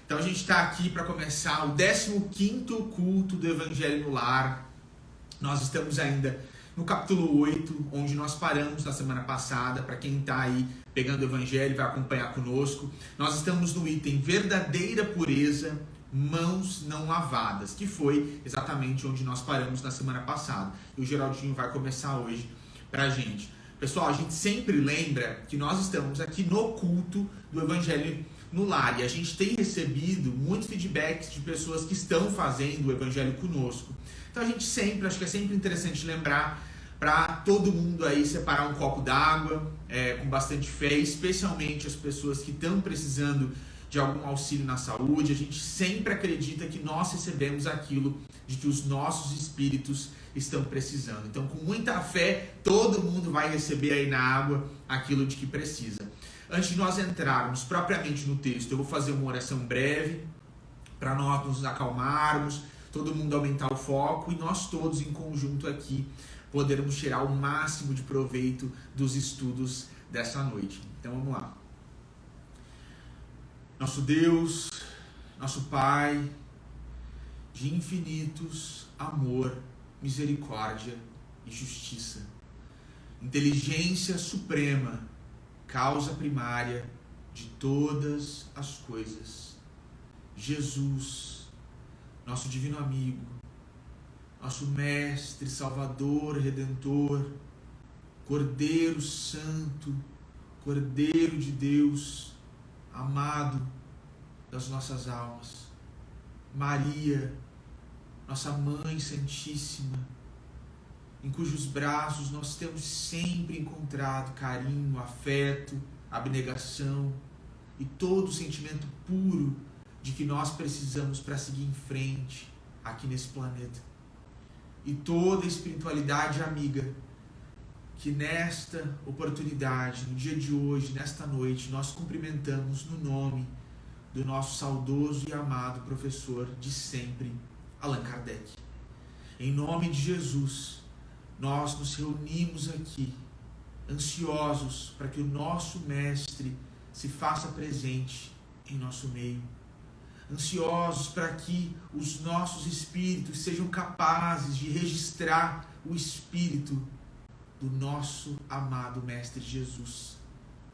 Então a gente está aqui para começar o 15º culto do Evangelho no Lar. Nós estamos ainda no capítulo 8, onde nós paramos na semana passada. Para quem está aí pegando o Evangelho e vai acompanhar conosco, nós estamos no item verdadeira pureza, mãos não lavadas, que foi exatamente onde nós paramos na semana passada. E o Geraldinho vai começar hoje para a gente. Pessoal, a gente sempre lembra que nós estamos aqui no culto do Evangelho no Lar, e a gente tem recebido muitos feedbacks de pessoas que estão fazendo o Evangelho conosco. Então a gente sempre, acho que é sempre interessante lembrar para todo mundo aí separar um copo d'água com bastante fé, especialmente as pessoas que estão precisando de algum auxílio na saúde. A gente sempre acredita que nós recebemos aquilo de que os nossos espíritos estão precisando. Então, com muita fé, todo mundo vai receber aí na água aquilo de que precisa. Antes de nós entrarmos propriamente no texto, eu vou fazer uma oração breve para nós nos acalmarmos, todo mundo aumentar o foco e nós todos em conjunto aqui podermos tirar o máximo de proveito dos estudos dessa noite. Então vamos lá. Nosso Deus, nosso Pai, de infinitos amor, misericórdia e justiça, inteligência suprema, causa primária de todas as coisas, Jesus, nosso divino amigo, nosso mestre, salvador, redentor, Cordeiro Santo, Cordeiro de Deus, amado das nossas almas, Maria, nossa Mãe Santíssima, em cujos braços nós temos sempre encontrado carinho, afeto, abnegação e todo o sentimento puro de que nós precisamos para seguir em frente aqui nesse planeta. E toda a espiritualidade amiga que nesta oportunidade, no dia de hoje, nesta noite, nós cumprimentamos no nome do nosso saudoso e amado professor de sempre, Allan Kardec. Em nome de Jesus, nós nos reunimos aqui, ansiosos para que o nosso mestre se faça presente em nosso meio. Ansiosos para que os nossos espíritos sejam capazes de registrar o espírito do nosso amado Mestre Jesus.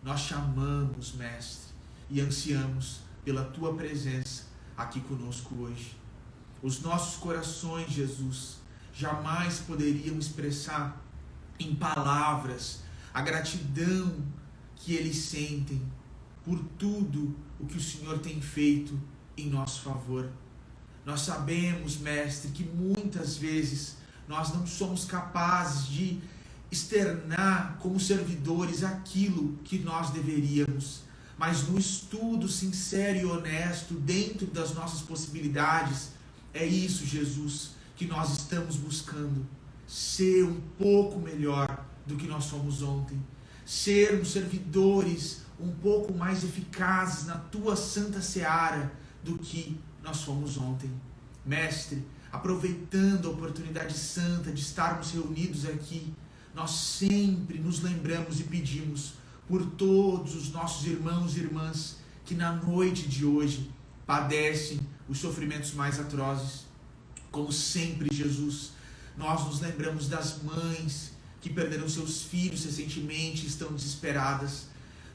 Nós chamamos, Mestre, e ansiamos pela Tua presença aqui conosco hoje. Os nossos corações, Jesus, jamais poderiam expressar em palavras a gratidão que eles sentem por tudo o que o Senhor tem feito em nosso favor. Nós sabemos, Mestre, que muitas vezes nós não somos capazes de externar como servidores aquilo que nós deveríamos, mas no estudo sincero e honesto, dentro das nossas possibilidades, é isso, Jesus, que nós estamos buscando, ser um pouco melhor do que nós fomos ontem, sermos servidores um pouco mais eficazes na Tua santa seara do que nós fomos ontem. Mestre, aproveitando a oportunidade santa de estarmos reunidos aqui, nós sempre nos lembramos e pedimos por todos os nossos irmãos e irmãs que na noite de hoje padecem os sofrimentos mais atrozes. Como sempre, Jesus, nós nos lembramos das mães que perderam seus filhos recentemente e estão desesperadas.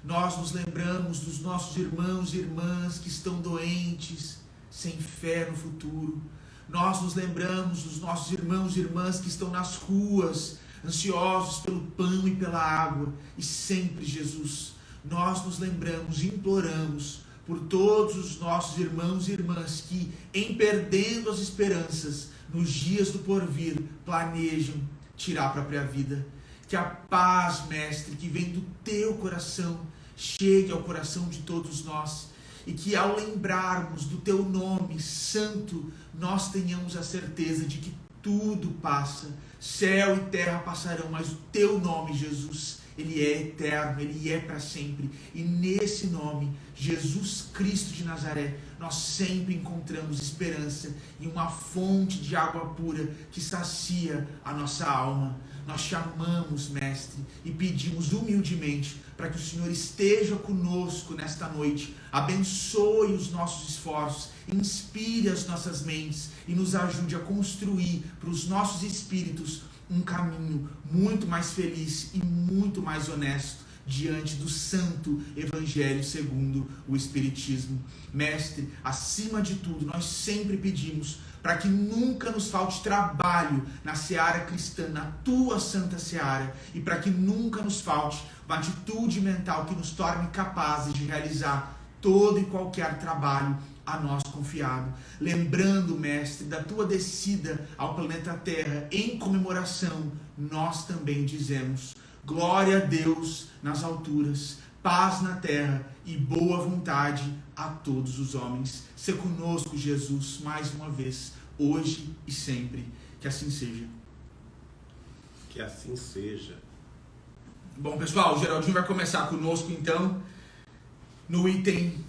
Nós nos lembramos dos nossos irmãos e irmãs que estão doentes, sem fé no futuro. Nós nos lembramos dos nossos irmãos e irmãs que estão nas ruas, ansiosos pelo pão e pela água. E sempre, Jesus, nós nos lembramos e imploramos por todos os nossos irmãos e irmãs que, em perdendo as esperanças, nos dias do porvir, planejam tirar a própria vida. Que a paz, Mestre, que vem do Teu coração, chegue ao coração de todos nós. E que ao lembrarmos do Teu nome santo, nós tenhamos a certeza de que tudo passa. Céu e terra passarão, mas o Teu nome, Jesus, Ele é eterno, Ele é para sempre. E nesse nome, Jesus Cristo de Nazaré, nós sempre encontramos esperança e uma fonte de água pura que sacia a nossa alma. Nós te amamos, Mestre, e pedimos humildemente para que o Senhor esteja conosco nesta noite, abençoe os nossos esforços, inspire as nossas mentes e nos ajude a construir para os nossos espíritos um caminho muito mais feliz e muito mais honesto diante do santo Evangelho segundo o Espiritismo. Mestre, acima de tudo, nós sempre pedimos para que nunca nos falte trabalho na seara cristã, na tua santa seara, e para que nunca nos falte uma atitude mental que nos torne capazes de realizar todo e qualquer trabalho a nós confiado. Lembrando, Mestre, da tua descida ao planeta Terra em comemoração, nós também dizemos: glória a Deus nas alturas, paz na terra e boa vontade a todos os homens. Se conosco, Jesus, mais uma vez, hoje e sempre. Que assim seja. Que assim seja. Bom, pessoal, o Geraldinho vai começar conosco, então, no item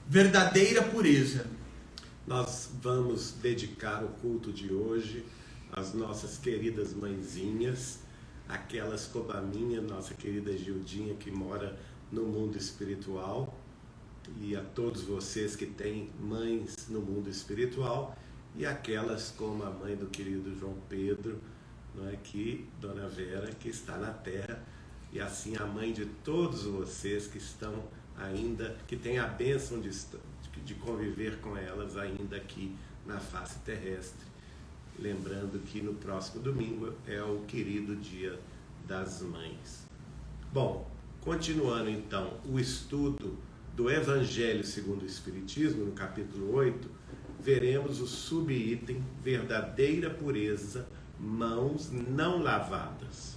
verdadeira pureza. Nós vamos dedicar o culto de hoje às nossas queridas mãezinhas, aquelas como a minha, nossa querida Gildinha, que mora no mundo espiritual, e a todos vocês que têm mães no mundo espiritual, e aquelas como a mãe do querido João Pedro, não é, que Dona Vera, que está na terra, e assim a mãe de todos vocês que estão ainda, que têm a bênção de conviver com elas ainda aqui na face terrestre. Lembrando que no próximo domingo é o querido Dia das Mães. Bom, continuando então o estudo do Evangelho segundo o Espiritismo, no capítulo 8, veremos o subitem verdadeira pureza, mãos não lavadas.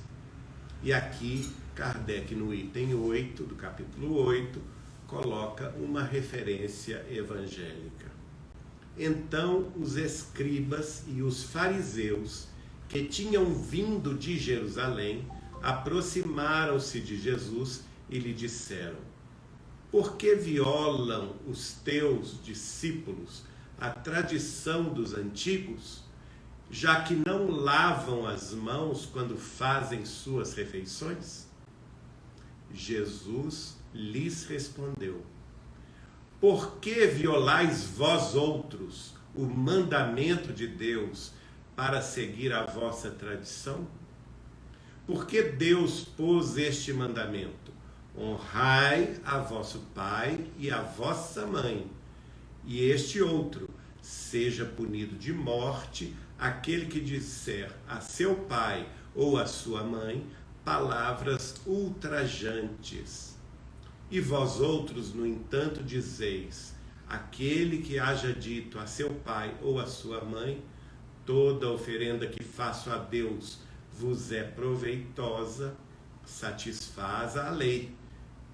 E aqui Kardec, no item 8 do capítulo 8, coloca uma referência evangélica. Então os escribas e os fariseus que tinham vindo de Jerusalém aproximaram-se de Jesus e lhe disseram: por que violam os teus discípulos a tradição dos antigos, já que não lavam as mãos quando fazem suas refeições? Jesus lhes respondeu: por que violais vós outros o mandamento de Deus para seguir a vossa tradição? Porque Deus pôs este mandamento: honrai a vosso pai e a vossa mãe. E este outro: seja punido de morte aquele que disser a seu pai ou a sua mãe palavras ultrajantes. E vós outros, no entanto, dizeis: aquele que haja dito a seu pai ou a sua mãe, toda oferenda que faço a Deus vos é proveitosa, satisfaz a lei,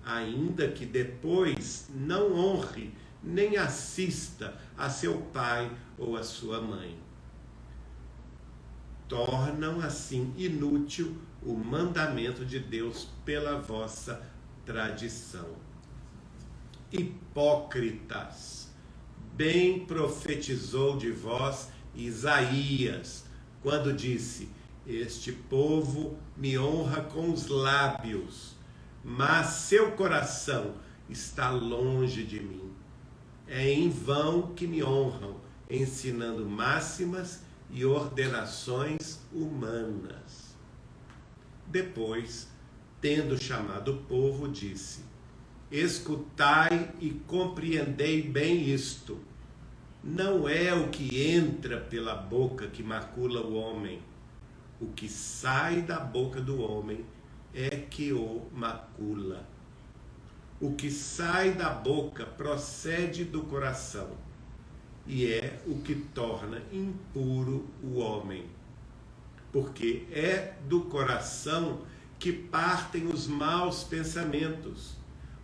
ainda que depois não honre nem assista a seu pai ou a sua mãe. Tornam assim inútil o mandamento de Deus pela vossa tradição. Hipócritas, bem profetizou de vós Isaías, quando disse: este povo me honra com os lábios, mas seu coração está longe de mim. É em vão que me honram, ensinando máximas e ordenações humanas. Depois, tendo chamado o povo, disse: escutai e compreendei bem isto. Não é o que entra pela boca que macula o homem. O que sai da boca do homem é que o macula. O que sai da boca procede do coração, e é o que torna impuro o homem. Porque é do coração que partem os maus pensamentos,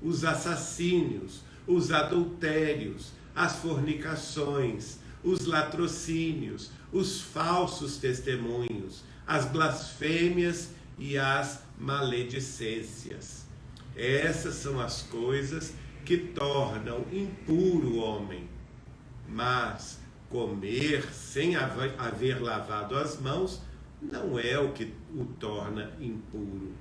os assassínios, os adultérios, as fornicações, os latrocínios, os falsos testemunhos, as blasfêmias e as maledicências. Essas são as coisas que tornam impuro o homem. Mas comer sem haver lavado as mãos não é o que o torna impuro.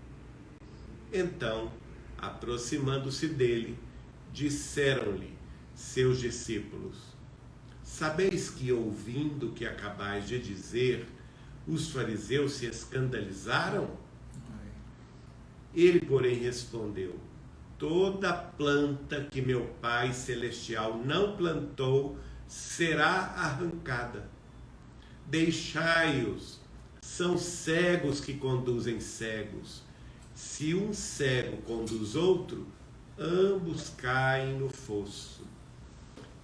Então, aproximando-se dele, disseram-lhe seus discípulos: sabeis que, ouvindo o que acabais de dizer, os fariseus se escandalizaram? Ele, porém, respondeu: toda planta que meu Pai Celestial não plantou será arrancada. Deixai-os, são cegos que conduzem cegos. Se um cego conduz outro, ambos caem no fosso.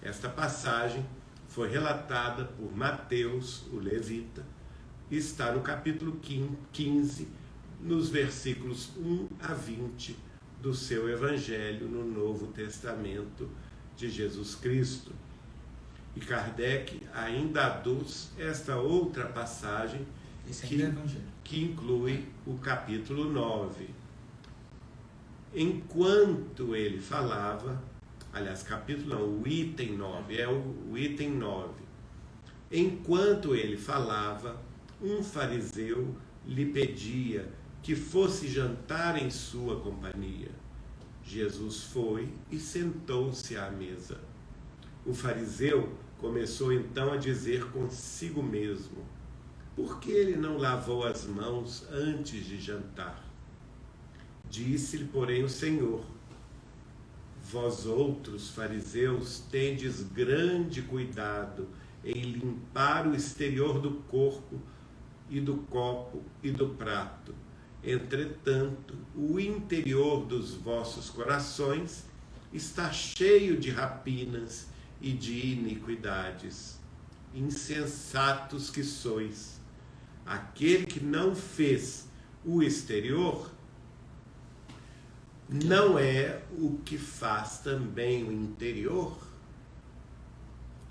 Esta passagem foi relatada por Mateus, o levita, e está no capítulo 15, nos versículos 1 a 20 do seu Evangelho no Novo Testamento de Jesus Cristo. E Kardec ainda aduz esta outra passagem que inclui o capítulo 9. Enquanto ele falava, aliás, capítulo não, o item 9, é o item 9. Enquanto ele falava, um fariseu lhe pedia que fosse jantar em sua companhia. Jesus foi e sentou-se à mesa. O fariseu começou então a dizer consigo mesmo: por que ele não lavou as mãos antes de jantar? Disse-lhe, porém, o Senhor: vós outros, fariseus, tendes grande cuidado em limpar o exterior do corpo e do copo e do prato. Entretanto, o interior dos vossos corações está cheio de rapinas e de iniquidades. Insensatos que sois! Aquele que não fez o exterior não é o que faz também o interior?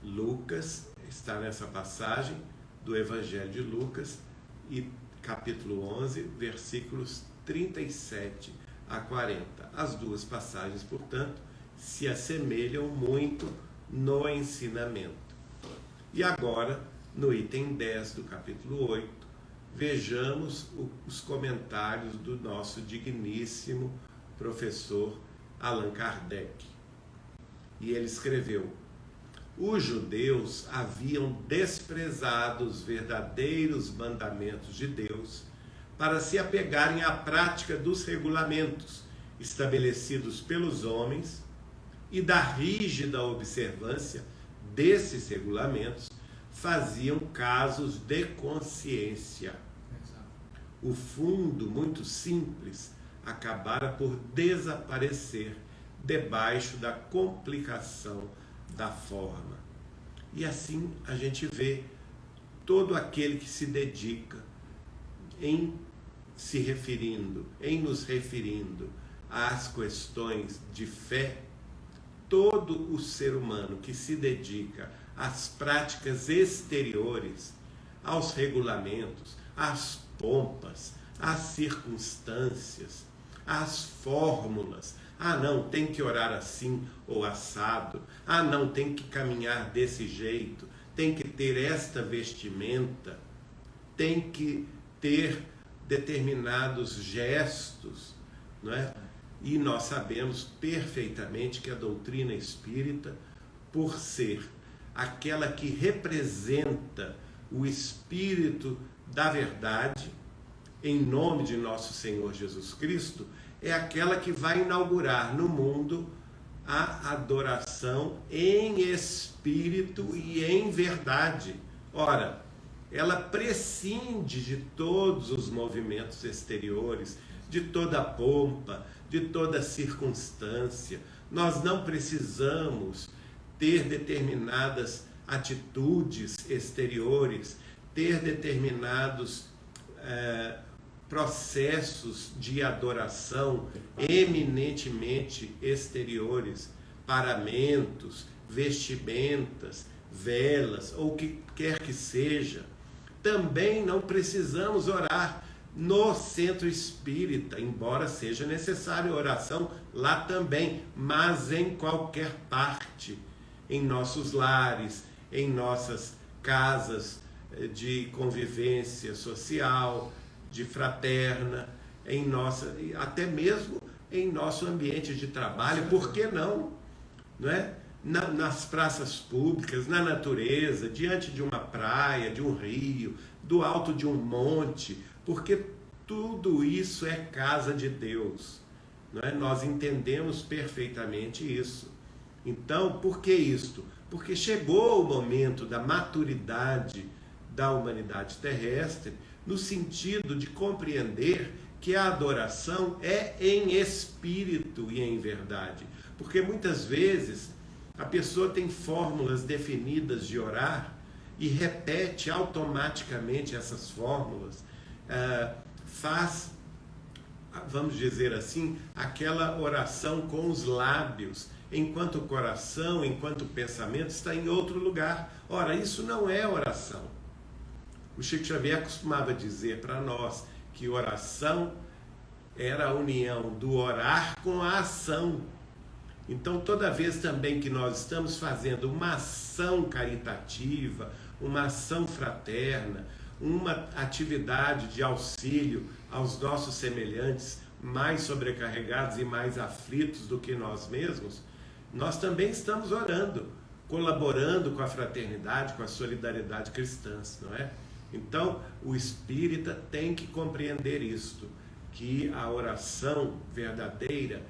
Lucas está nessa passagem do Evangelho de Lucas, e capítulo 11, versículos 37 a 40. As duas passagens, portanto, se assemelham muito no ensinamento. E agora, no item 10 do capítulo 8, vejamos os comentários do nosso digníssimo professor Allan Kardec. E ele escreveu: os judeus haviam desprezado os verdadeiros mandamentos de Deus para se apegarem à prática dos regulamentos estabelecidos pelos homens, e da rígida observância desses regulamentos faziam casos de consciência. O fundo, muito simples, acabara por desaparecer debaixo da complicação da forma. E assim a gente vê todo aquele que se dedica em nos referindo às questões de fé. Todo o ser humano que se dedica às práticas exteriores, aos regulamentos, às pompas, às circunstâncias, às fórmulas. Ah, não, tem que orar assim ou assado. Ah, não, tem que caminhar desse jeito. Tem que ter esta vestimenta. Tem que ter determinados gestos, não é? E nós sabemos perfeitamente que a doutrina espírita, por ser aquela que representa o Espírito da verdade, em nome de nosso Senhor Jesus Cristo, é aquela que vai inaugurar no mundo a adoração em espírito e em verdade. Ora, ela prescinde de todos os movimentos exteriores, de toda a pompa, de toda a circunstância. Nós não precisamos ter determinadas atitudes exteriores, ter determinados processos de adoração eminentemente exteriores, paramentos, vestimentas, velas, ou o que quer que seja. Também não precisamos orar no centro espírita, embora seja necessária oração lá também, mas em qualquer parte, em nossos lares, em nossas casas de convivência social, de fraterna, até mesmo em nosso ambiente de trabalho, por que não? Não é? Nas praças públicas, na natureza, diante de uma praia, de um rio, do alto de um monte, porque tudo isso é casa de Deus. Não é? Nós entendemos perfeitamente isso. Então, por que isto? Porque chegou o momento da maturidade da humanidade terrestre, no sentido de compreender que a adoração é em espírito e em verdade. Porque muitas vezes a pessoa tem fórmulas definidas de orar e repete automaticamente essas fórmulas, faz, vamos dizer assim, aquela oração com os lábios, enquanto o coração, enquanto o pensamento está em outro lugar. Ora, isso não é oração. O Chico Xavier costumava dizer para nós que oração era a união do orar com a ação. Então, toda vez também que nós estamos fazendo uma ação caritativa, uma ação fraterna, uma atividade de auxílio aos nossos semelhantes mais sobrecarregados e mais aflitos do que nós mesmos, nós também estamos orando, colaborando com a fraternidade, com a solidariedade cristã, não é? Então, o espírita tem que compreender isto, que a oração verdadeira,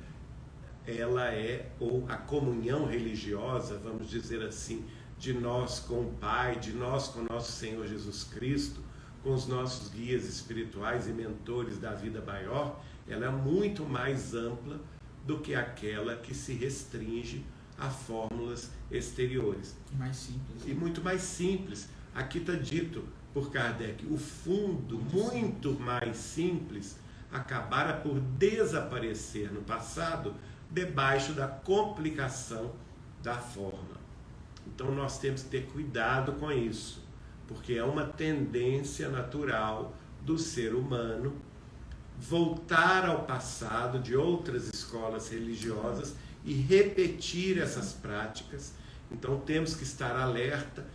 ela é, ou a comunhão religiosa, vamos dizer assim, de nós com o Pai, de nós com nosso Senhor Jesus Cristo, com os nossos guias espirituais e mentores da vida maior, ela é muito mais ampla do que aquela que se restringe a fórmulas exteriores. E mais simples. E muito mais simples. Aqui está dito por Kardec, o fundo, muito mais simples, acabara por desaparecer no passado, debaixo da complicação da forma. Então nós temos que ter cuidado com isso, porque é uma tendência natural do ser humano voltar ao passado de outras escolas religiosas e repetir essas práticas. Então temos que estar alerta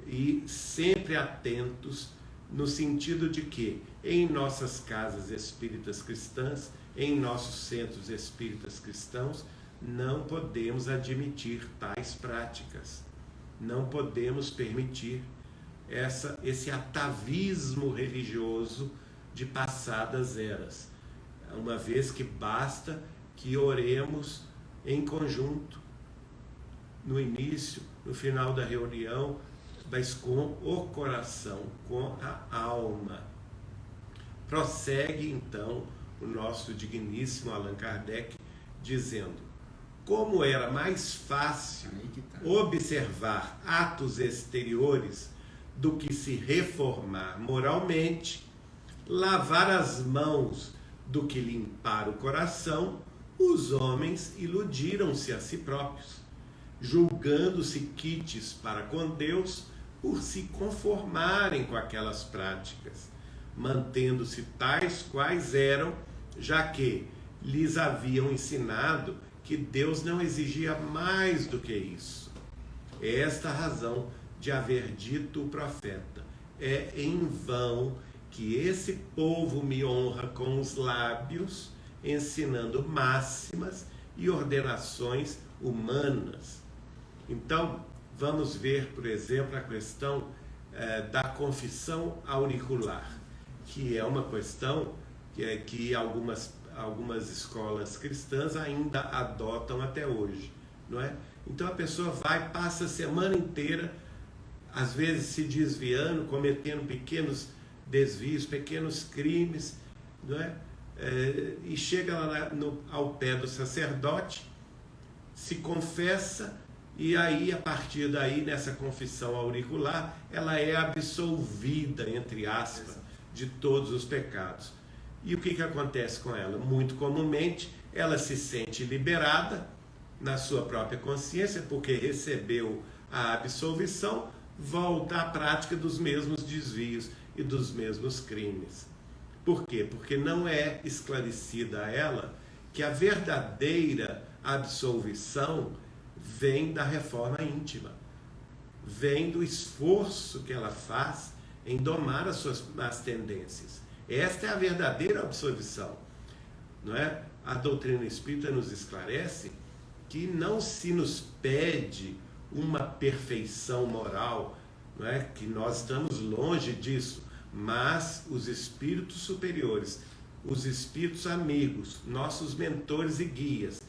e sempre atentos, no sentido de que em nossas casas espíritas cristãs, em nossos centros espíritas cristãos, não podemos admitir tais práticas. Não podemos permitir esse atavismo religioso de passadas eras. Uma vez que basta que oremos em conjunto, no início, no final da reunião, mas com o coração, com a alma. Prossegue então o nosso digníssimo Allan Kardec, dizendo: como era mais fácil observar atos exteriores do que se reformar moralmente, lavar as mãos do que limpar o coração, os homens iludiram-se a si próprios, julgando-se quites para com Deus por se conformarem com aquelas práticas, mantendo-se tais quais eram, já que lhes haviam ensinado que Deus não exigia mais do que isso. É esta a razão de haver dito o profeta: é em vão que esse povo me honra com os lábios, ensinando máximas e ordenações humanas. Então, vamos ver, por exemplo, a questão da confissão auricular, que é uma questão que algumas escolas cristãs ainda adotam até hoje, não é? Então a pessoa passa a semana inteira, às vezes se desviando, cometendo pequenos desvios, pequenos crimes, não é? E chega lá ao pé do sacerdote, se confessa, e aí, a partir daí, nessa confissão auricular, ela é absolvida, entre aspas, de todos os pecados. E o que acontece com ela? Muito comumente, ela se sente liberada na sua própria consciência, porque recebeu a absolvição, volta à prática dos mesmos desvios e dos mesmos crimes. Por quê? Porque não é esclarecida a ela que a verdadeira absolvição vem da reforma íntima, vem do esforço que ela faz em domar as suas más tendências. Esta é a verdadeira absolvição, não é? A doutrina espírita nos esclarece que não se nos pede uma perfeição moral, não é? Que nós estamos longe disso, mas os espíritos superiores, os espíritos amigos, nossos mentores e guias,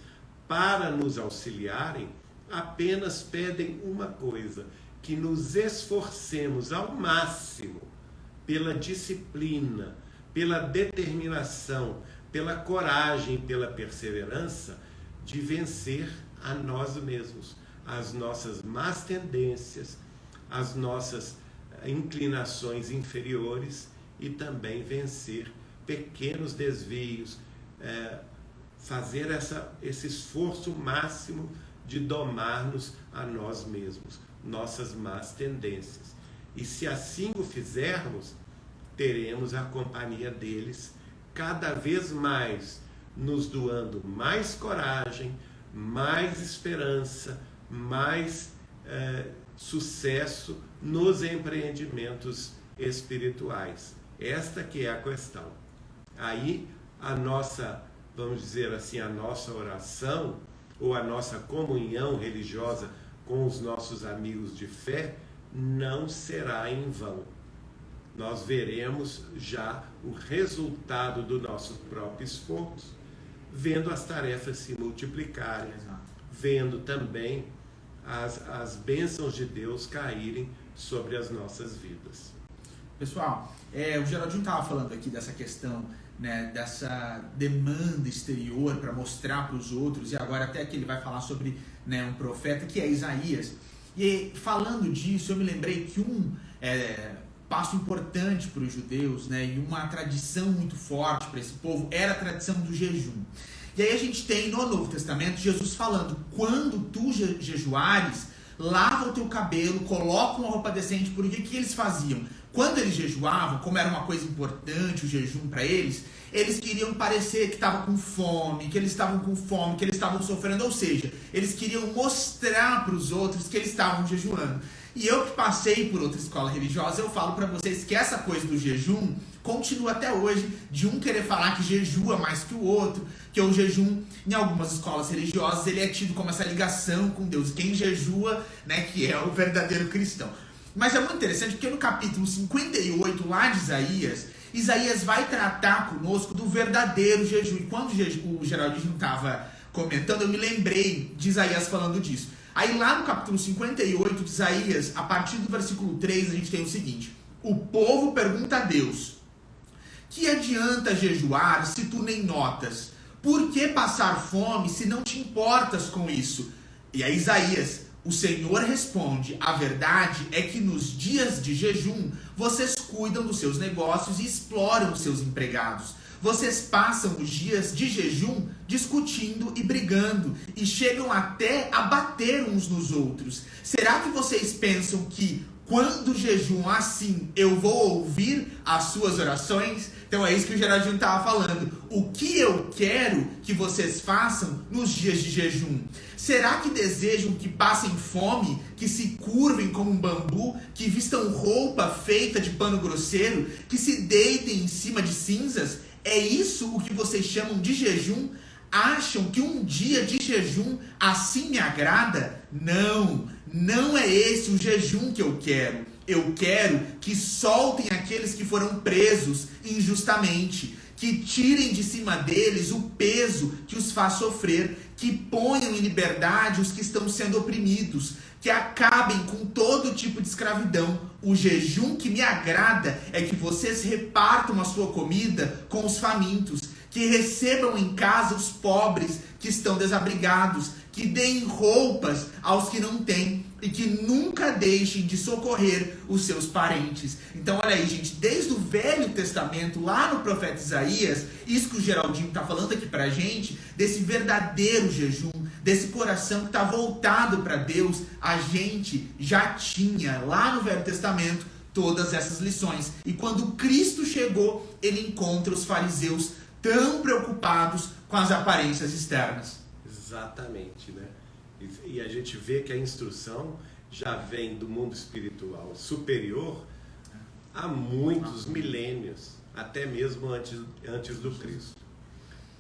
para nos auxiliarem, apenas pedem uma coisa: que nos esforcemos ao máximo pela disciplina, pela determinação, pela coragem, pela perseverança de vencer a nós mesmos, as nossas más tendências, as nossas inclinações inferiores e também vencer pequenos desvios, fazer esse esforço máximo de domar-nos a nós mesmos, nossas más tendências. E se assim o fizermos, teremos a companhia deles cada vez mais, nos doando mais coragem, mais esperança, mais sucesso nos empreendimentos espirituais. Esta que é a questão. Aí a nossa, vamos dizer assim, a nossa oração ou a nossa comunhão religiosa com os nossos amigos de fé não será em vão. Nós veremos já o resultado do nosso próprio esforço, vendo as tarefas se multiplicarem, vendo também as bênçãos de Deus caírem sobre as nossas vidas. Pessoal, o Geraldinho estava falando aqui dessa questão, né, dessa demanda exterior para mostrar para os outros, e agora até que ele vai falar sobre, né, um profeta que é Isaías. E falando disso, eu me lembrei que um passo importante para os judeus, né, e uma tradição muito forte para esse povo era a tradição do jejum. E aí a gente tem no Novo Testamento Jesus falando: quando tu jejuares, lava o teu cabelo, coloca uma roupa decente. Por que eles faziam? Quando eles jejuavam, como era uma coisa importante o jejum para eles, eles queriam parecer que estavam com fome, que eles estavam com fome, que eles estavam sofrendo, ou seja, eles queriam mostrar para os outros que eles estavam jejuando. E eu que passei por outra escola religiosa, eu falo para vocês que essa coisa do jejum continua até hoje, de um querer falar que jejua mais que o outro, que o jejum, em algumas escolas religiosas, ele é tido como essa ligação com Deus. Quem jejua, né, que é o verdadeiro cristão. Mas é muito interessante porque no capítulo 58 lá de Isaías vai tratar conosco do verdadeiro jejum. E quando o Geraldinho estava comentando, eu me lembrei de Isaías falando disso. Aí lá no capítulo 58 de Isaías, a partir do versículo 3, a gente tem o seguinte: o povo pergunta a Deus: que adianta jejuar se tu nem notas? Por que passar fome se não te importas com isso? E aí Isaías: o Senhor responde: a verdade é que nos dias de jejum vocês cuidam dos seus negócios e exploram os seus empregados. Vocês passam os dias de jejum discutindo e brigando e chegam até a bater uns nos outros. Será que vocês pensam que quando jejum assim eu vou ouvir as suas orações? Então é isso que o Geraldinho estava falando. O que eu quero que vocês façam nos dias de jejum? Será que desejam que passem fome, que se curvem como um bambu, que vistam roupa feita de pano grosseiro, que se deitem em cima de cinzas? É isso o que vocês chamam de jejum? Acham que um dia de jejum assim me agrada? Não, não é esse o jejum que eu quero. Eu quero que soltem aqueles que foram presos injustamente, que tirem de cima deles o peso que os faz sofrer, que ponham em liberdade os que estão sendo oprimidos, que acabem com todo tipo de escravidão. O jejum que me agrada é que vocês repartam a sua comida com os famintos, que recebam em casa os pobres que estão desabrigados, que deem roupas aos que não têm e que nunca deixem de socorrer os seus parentes. Então olha aí, gente, desde o Velho Testamento, lá no profeta Isaías, isso que o Geraldinho está falando aqui pra gente, desse verdadeiro jejum, desse coração que está voltado para Deus, a gente já tinha lá no Velho Testamento todas essas lições. E quando Cristo chegou, ele encontra os fariseus tão preocupados com as aparências externas. Exatamente, né? E a gente vê que a instrução já vem do mundo espiritual superior há muitos milênios, até mesmo antes do Cristo.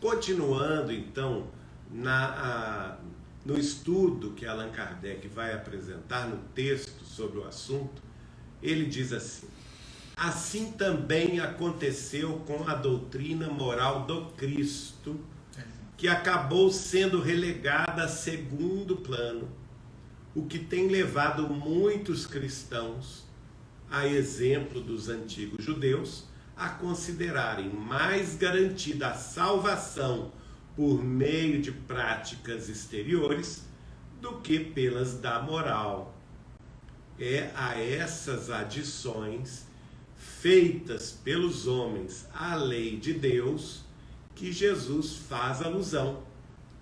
Continuando, então, no estudo que Allan Kardec vai apresentar no texto sobre o assunto, ele diz assim: assim também aconteceu com a doutrina moral do Cristo, que acabou sendo relegada a segundo plano, o que tem levado muitos cristãos, a exemplo dos antigos judeus, a considerarem mais garantida a salvação por meio de práticas exteriores do que pelas da moral. É a essas adições feitas pelos homens à lei de Deus que Jesus faz alusão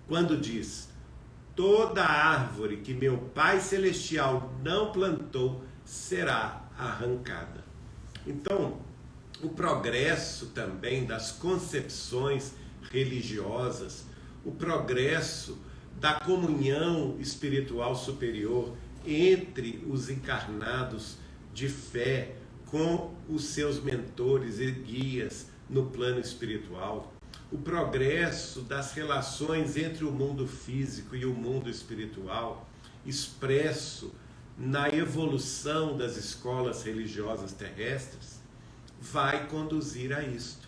quando diz: toda árvore que meu Pai Celestial não plantou será arrancada. Então, o progresso também das concepções religiosas, o progresso da comunhão espiritual superior entre os encarnados de fé com os seus mentores e guias no plano espiritual, o progresso das relações entre o mundo físico e o mundo espiritual, expresso na evolução das escolas religiosas terrestres, vai conduzir a isto.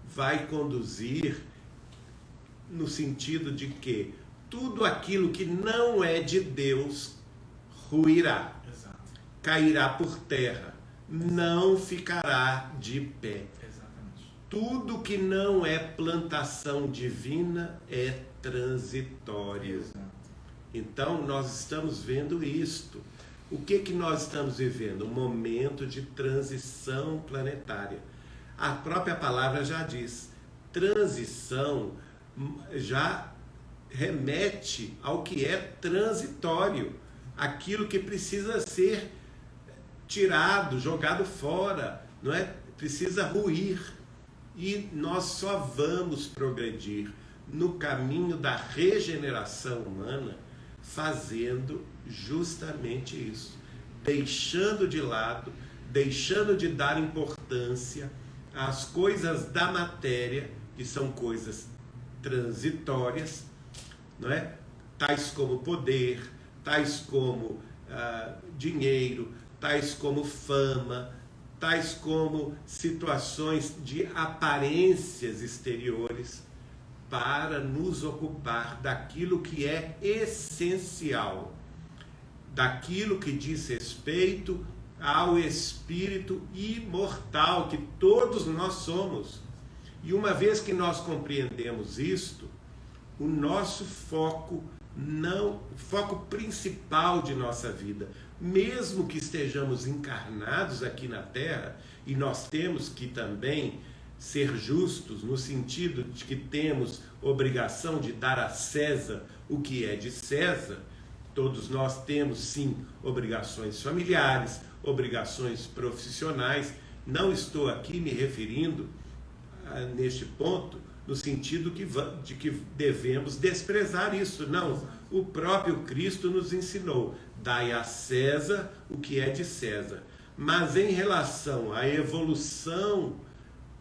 Vai conduzir no sentido de que tudo aquilo que não é de Deus ruirá, cairá por terra, não ficará de pé. Tudo que não é plantação divina é transitório. Então nós estamos vendo isto. O que nós estamos vivendo? Um momento de transição planetária. A própria palavra já diz, transição já remete ao que é transitório, aquilo que precisa ser tirado, jogado fora, não é? Precisa ruir. E nós só vamos progredir no caminho da regeneração humana fazendo justamente isso, deixando de lado, deixando de dar importância às coisas da matéria, que são coisas transitórias, não é? Tais como poder, tais como dinheiro, tais como fama, tais como situações de aparências exteriores, para nos ocupar daquilo que é essencial, daquilo que diz respeito ao espírito imortal que todos nós somos. E uma vez que nós compreendemos isto, o nosso foco o foco principal de nossa vida, mesmo que estejamos encarnados aqui na Terra, e nós temos que também ser justos no sentido de que temos obrigação de dar a César o que é de César. Todos nós temos sim obrigações familiares, obrigações profissionais. Não estou aqui me referindo neste ponto no sentido de que devemos desprezar isso. Não, o próprio Cristo nos ensinou: dai a César o que é de César. Mas em relação à evolução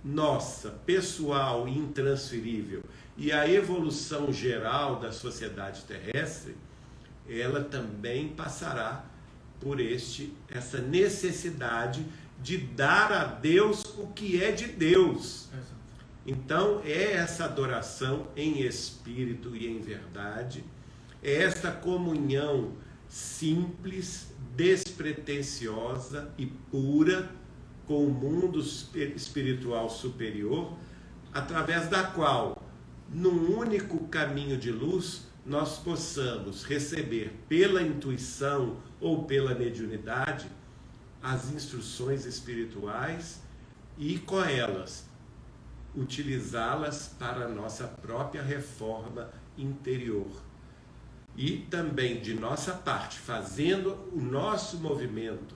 nossa, pessoal e intransferível, e a evolução geral da sociedade terrestre, ela também passará por essa necessidade de dar a Deus o que é de Deus. Então, é essa adoração em espírito e em verdade, é esta comunhão simples, despretensiosa e pura com o mundo espiritual superior, através da qual, num único caminho de luz, nós possamos receber pela intuição ou pela mediunidade as instruções espirituais e com elas utilizá-las para a nossa própria reforma interior. E também de nossa parte, fazendo o nosso movimento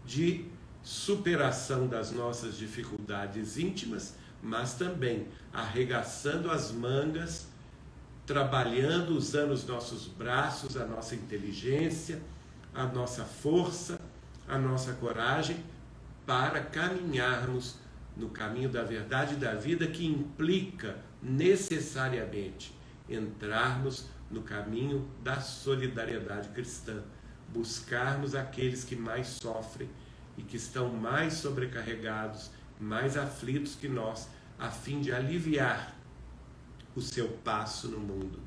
de superação das nossas dificuldades íntimas, mas também arregaçando as mangas, trabalhando, usando os nossos braços, a nossa inteligência, a nossa força, a nossa coragem, para caminharmos no caminho da verdade e da vida, que implica necessariamente entrarmos no caminho da solidariedade cristã, buscarmos aqueles que mais sofrem e que estão mais sobrecarregados, mais aflitos que nós, a fim de aliviar o seu passo no mundo.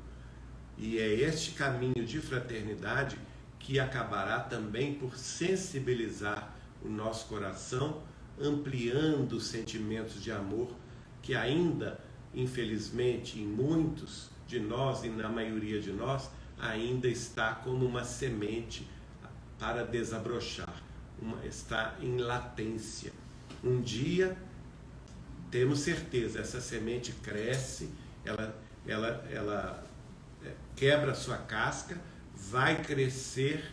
E é este caminho de fraternidade que acabará também por sensibilizar o nosso coração, ampliando os sentimentos de amor que ainda, infelizmente, em muitos de nós e na maioria de nós, ainda está como uma semente para desabrochar, está em latência. Um dia, temos certeza, essa semente cresce, ela quebra a sua casca, vai crescer,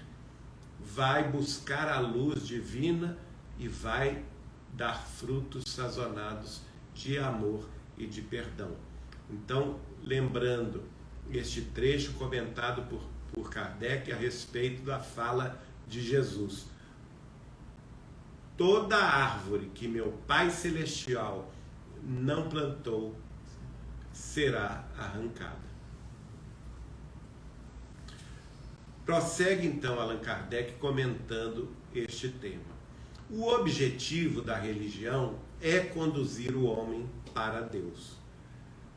vai buscar a luz divina e vai dar frutos sazonados de amor e de perdão. Então, lembrando este trecho comentado por Kardec a respeito da fala de Jesus: toda árvore que meu Pai Celestial não plantou será arrancada. Prossegue então Allan Kardec comentando este tema. O objetivo da religião é conduzir o homem para Deus.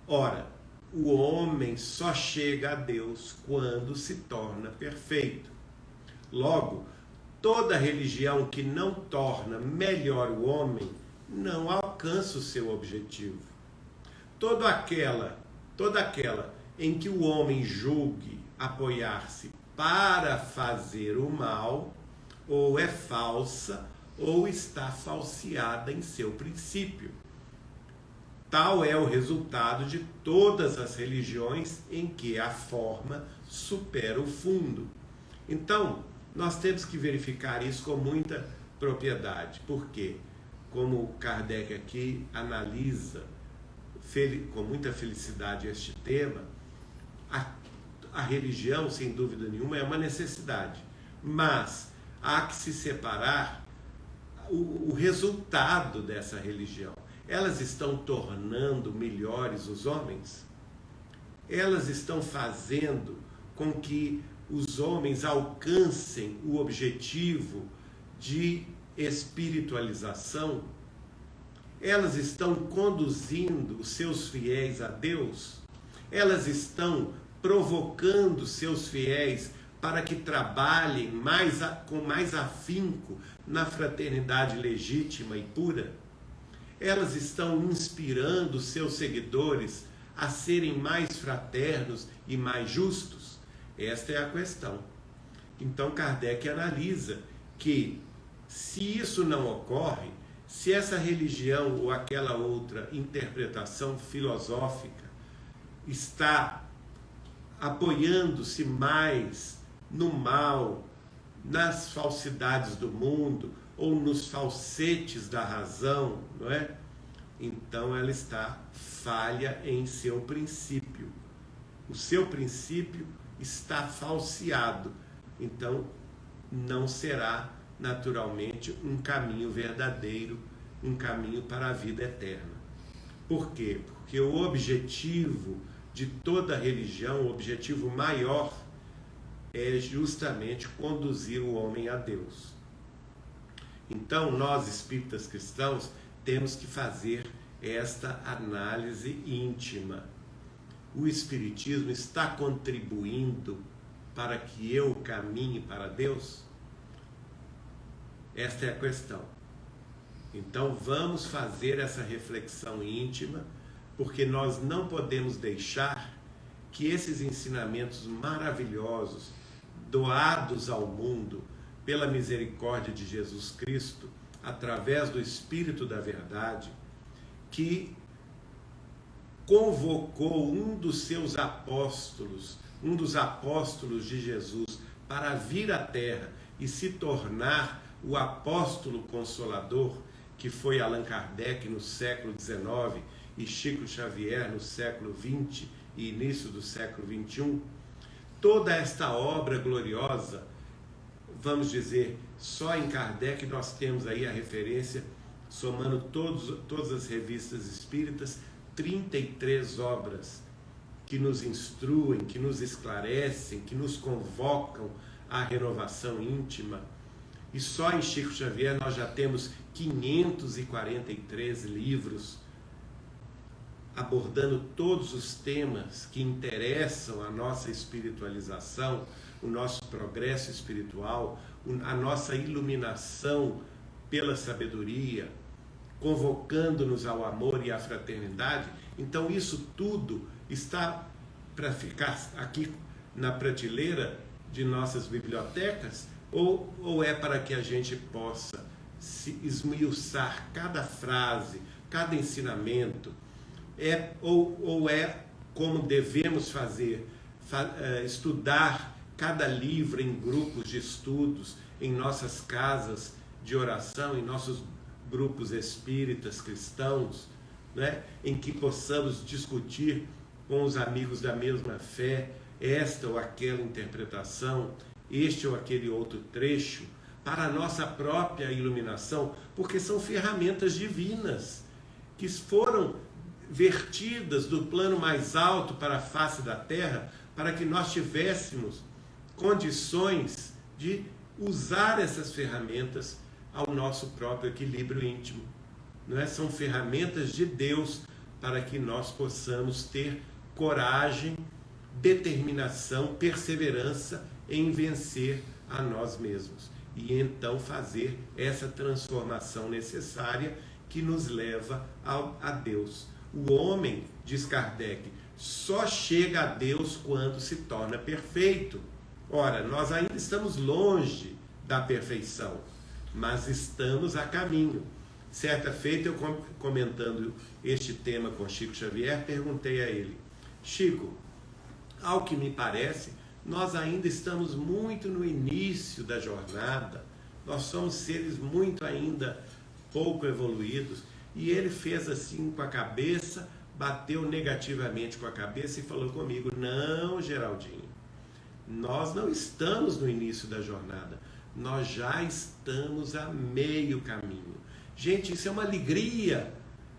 Ora, o homem só chega a Deus quando se torna perfeito. Logo, toda religião que não torna melhor o homem não alcança o seu objetivo. Toda aquela em que o homem julgue apoiar-se para fazer o mal, ou é falsa, ou está falseada em seu princípio. Tal é o resultado de todas as religiões em que a forma supera o fundo. Então, nós temos que verificar isso com muita propriedade. Por quê? Como Kardec aqui analisa com muita felicidade este tema, a religião, sem dúvida nenhuma, é uma necessidade, mas há que se separar o resultado dessa religião. Elas estão tornando melhores os homens? Elas estão fazendo com que os homens alcancem o objetivo de espiritualização? Elas estão conduzindo os seus fiéis a Deus? Elas estão provocando seus fiéis para que trabalhem com mais afinco na fraternidade legítima e pura? Elas estão inspirando seus seguidores a serem mais fraternos e mais justos? Esta é a questão. Então Kardec analisa que, se isso não ocorre, se essa religião ou aquela outra interpretação filosófica está apoiando-se mais no mal, nas falsidades do mundo ou nos falsetes da razão, não é? Então ela está falha em seu princípio. O seu princípio está falseado. Então não será naturalmente um caminho verdadeiro, um caminho para a vida eterna. Por quê? Porque o objetivo de toda religião, o objetivo maior, é justamente conduzir o homem a Deus. Então, nós espíritas cristãos temos que fazer esta análise íntima. O Espiritismo está contribuindo para que eu caminhe para Deus? Esta é a questão. Então, vamos fazer essa reflexão íntima, porque nós não podemos deixar que esses ensinamentos maravilhosos, doados ao mundo pela misericórdia de Jesus Cristo, através do Espírito da Verdade, que convocou um dos seus apóstolos, um dos apóstolos de Jesus, para vir à Terra e se tornar o apóstolo consolador, que foi Allan Kardec no século XIX e Chico Xavier no século XX e início do século XXI, toda esta obra gloriosa, vamos dizer, Só em Kardec nós temos aí a referência, somando todas as revistas espíritas, 33 obras que nos instruem, que nos esclarecem, que nos convocam à renovação íntima. E só em Chico Xavier nós já temos 543 livros abordando todos os temas que interessam a nossa espiritualização, o nosso progresso espiritual, a nossa iluminação pela sabedoria, convocando-nos ao amor e à fraternidade. Então isso tudo está para ficar aqui na prateleira de nossas bibliotecas, ou é para que a gente possa se esmiuçar cada frase, cada ensinamento, ou é como devemos fazer, estudar cada livro em grupos de estudos, em nossas casas de oração, em nossos grupos espíritas cristãos, né, em que possamos discutir com os amigos da mesma fé esta ou aquela interpretação, este ou aquele outro trecho, para a nossa própria iluminação, porque são ferramentas divinas que foram vertidas do plano mais alto para a face da terra, para que nós tivéssemos condições de usar essas ferramentas ao nosso próprio equilíbrio íntimo. Não é? São ferramentas de Deus para que nós possamos ter coragem, determinação, perseverança em vencer a nós mesmos. E então fazer essa transformação necessária que nos leva a Deus. O homem, diz Kardec, só chega a Deus quando se torna perfeito. Ora, nós ainda estamos longe da perfeição, mas estamos a caminho. Certa feita, eu comentando este tema com Chico Xavier, perguntei a ele: Chico, ao que me parece, nós ainda estamos muito no início da jornada, nós somos seres muito ainda pouco evoluídos. E ele fez assim com a cabeça, bateu negativamente com a cabeça e falou comigo: não, Geraldinho, nós não estamos no início da jornada, nós já estamos a meio caminho. Gente, isso é uma alegria,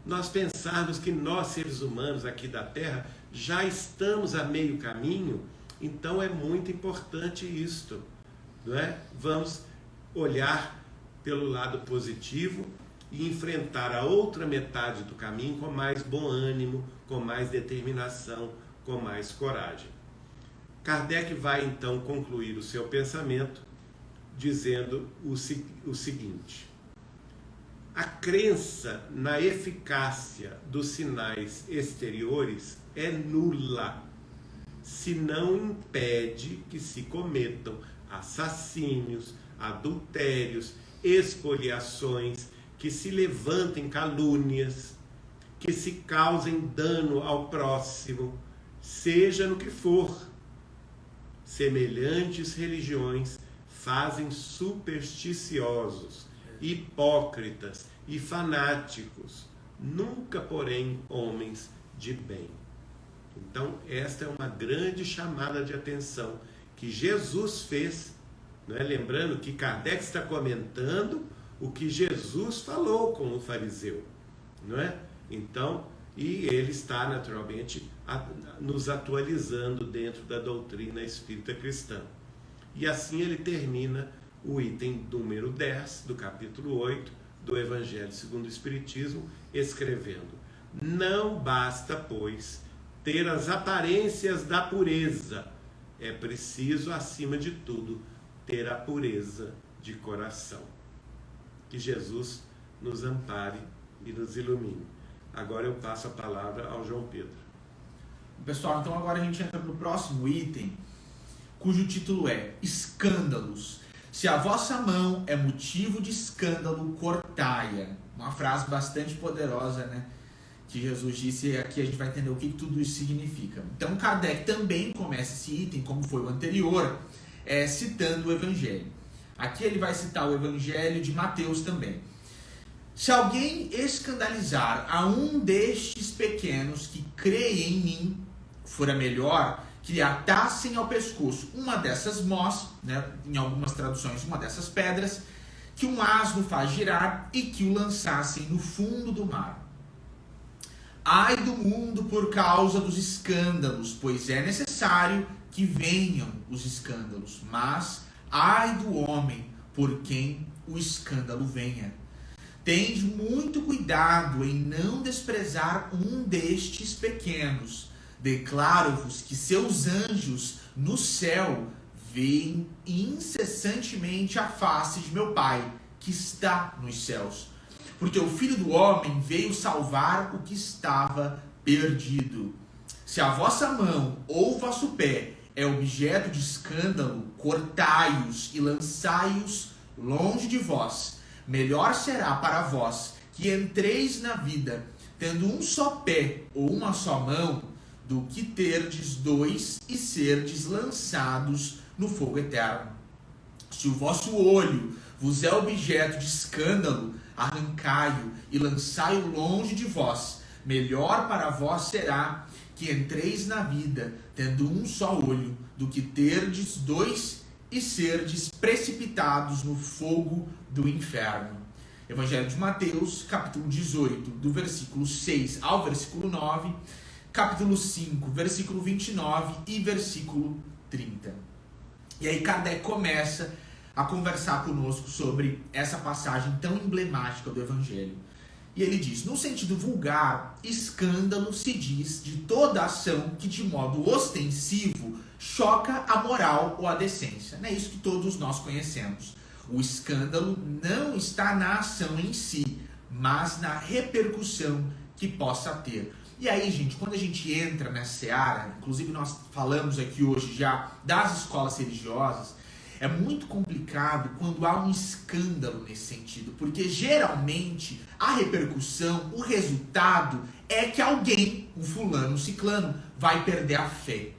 nós pensarmos que nós, seres humanos aqui da Terra, já estamos a meio caminho. Então é muito importante isto, não é? Vamos olhar pelo lado positivo e enfrentar a outra metade do caminho com mais bom ânimo, com mais determinação, com mais coragem. Kardec vai então concluir o seu pensamento dizendo o seguinte: a crença na eficácia dos sinais exteriores é nula, se não impede que se cometam assassínios, adultérios, espoliações, que se levantem calúnias, que se causem dano ao próximo, seja no que for. Semelhantes religiões fazem supersticiosos, hipócritas e fanáticos, nunca, porém, homens de bem. Então, esta é uma grande chamada de atenção que Jesus fez, não é? Lembrando que Kardec está comentando o que Jesus falou com o fariseu, não é? Então, e ele está naturalmente nos atualizando dentro da doutrina espírita cristã. E assim ele termina o item número 10 do capítulo 8 do Evangelho segundo o Espiritismo, escrevendo: não basta, pois, ter as aparências da pureza, é preciso, acima de tudo, ter a pureza de coração. Que Jesus nos ampare e nos ilumine. Agora eu passo a palavra ao João Pedro. Pessoal, então agora a gente entra no próximo item, cujo título é Escândalos. Se a vossa mão é motivo de escândalo, cortai-a. Uma frase bastante poderosa, né? Que Jesus disse, e aqui a gente vai entender o que tudo isso significa. Então Kardec também começa esse item, como foi o anterior, citando o Evangelho. Aqui ele vai citar o Evangelho de Mateus também. Se alguém escandalizar a um destes pequenos que creem em mim, fora melhor que que lhe atassem ao pescoço uma dessas mós, né, em algumas traduções, uma dessas pedras, que um asno faz girar e que o lançassem no fundo do mar. Ai do mundo por causa dos escândalos, pois é necessário que venham os escândalos, mas ai do homem por quem o escândalo venha. Tende muito cuidado em não desprezar um destes pequenos. Declaro-vos que seus anjos no céu veem incessantemente a face de meu Pai, que está nos céus. Porque o Filho do Homem veio salvar o que estava perdido. Se a vossa mão ou vosso pé é objeto de escândalo, cortai-os e lançai-os longe de vós. Melhor será para vós que entreis na vida, tendo um só pé ou uma só mão, do que terdes dois e serdes lançados no fogo eterno. Se o vosso olho vos é objeto de escândalo, arrancai-o e lançai-o longe de vós. Melhor para vós será que entreis na vida, tendo um só olho, do que terdes dois e serdes precipitados no fogo do inferno. Evangelho de Mateus, capítulo 18, do versículo 6 ao versículo 9, capítulo 5, versículo 29 e versículo 30. E aí Kardec começa a conversar conosco sobre essa passagem tão emblemática do Evangelho. E ele diz: no sentido vulgar, escândalo se diz de toda ação que de modo ostensivo choca a moral ou a decência. É isso que todos nós conhecemos. O escândalo não está na ação em si, mas na repercussão que possa ter. E aí, gente, quando a gente entra nessa seara, inclusive nós falamos aqui hoje já das escolas religiosas, é muito complicado quando há um escândalo nesse sentido, porque geralmente a repercussão, o resultado é que alguém, um fulano, um ciclano, vai perder a fé.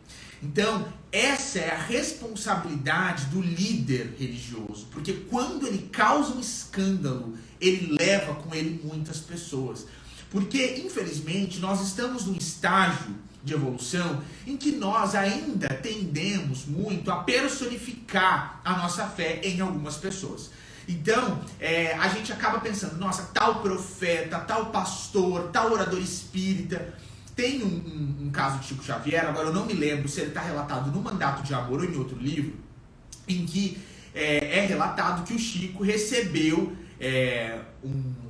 Então, essa é a responsabilidade do líder religioso, porque quando ele causa um escândalo, ele leva com ele muitas pessoas. Porque, infelizmente, nós estamos num estágio de evolução em que nós ainda tendemos muito a personificar a nossa fé em algumas pessoas. Então, a gente acaba pensando, nossa, tal profeta, tal pastor, tal orador espírita. Tem um caso de Chico Xavier, agora eu não me lembro se ele está relatado no Mandato de Amor ou em outro livro, em que é relatado que o Chico recebeu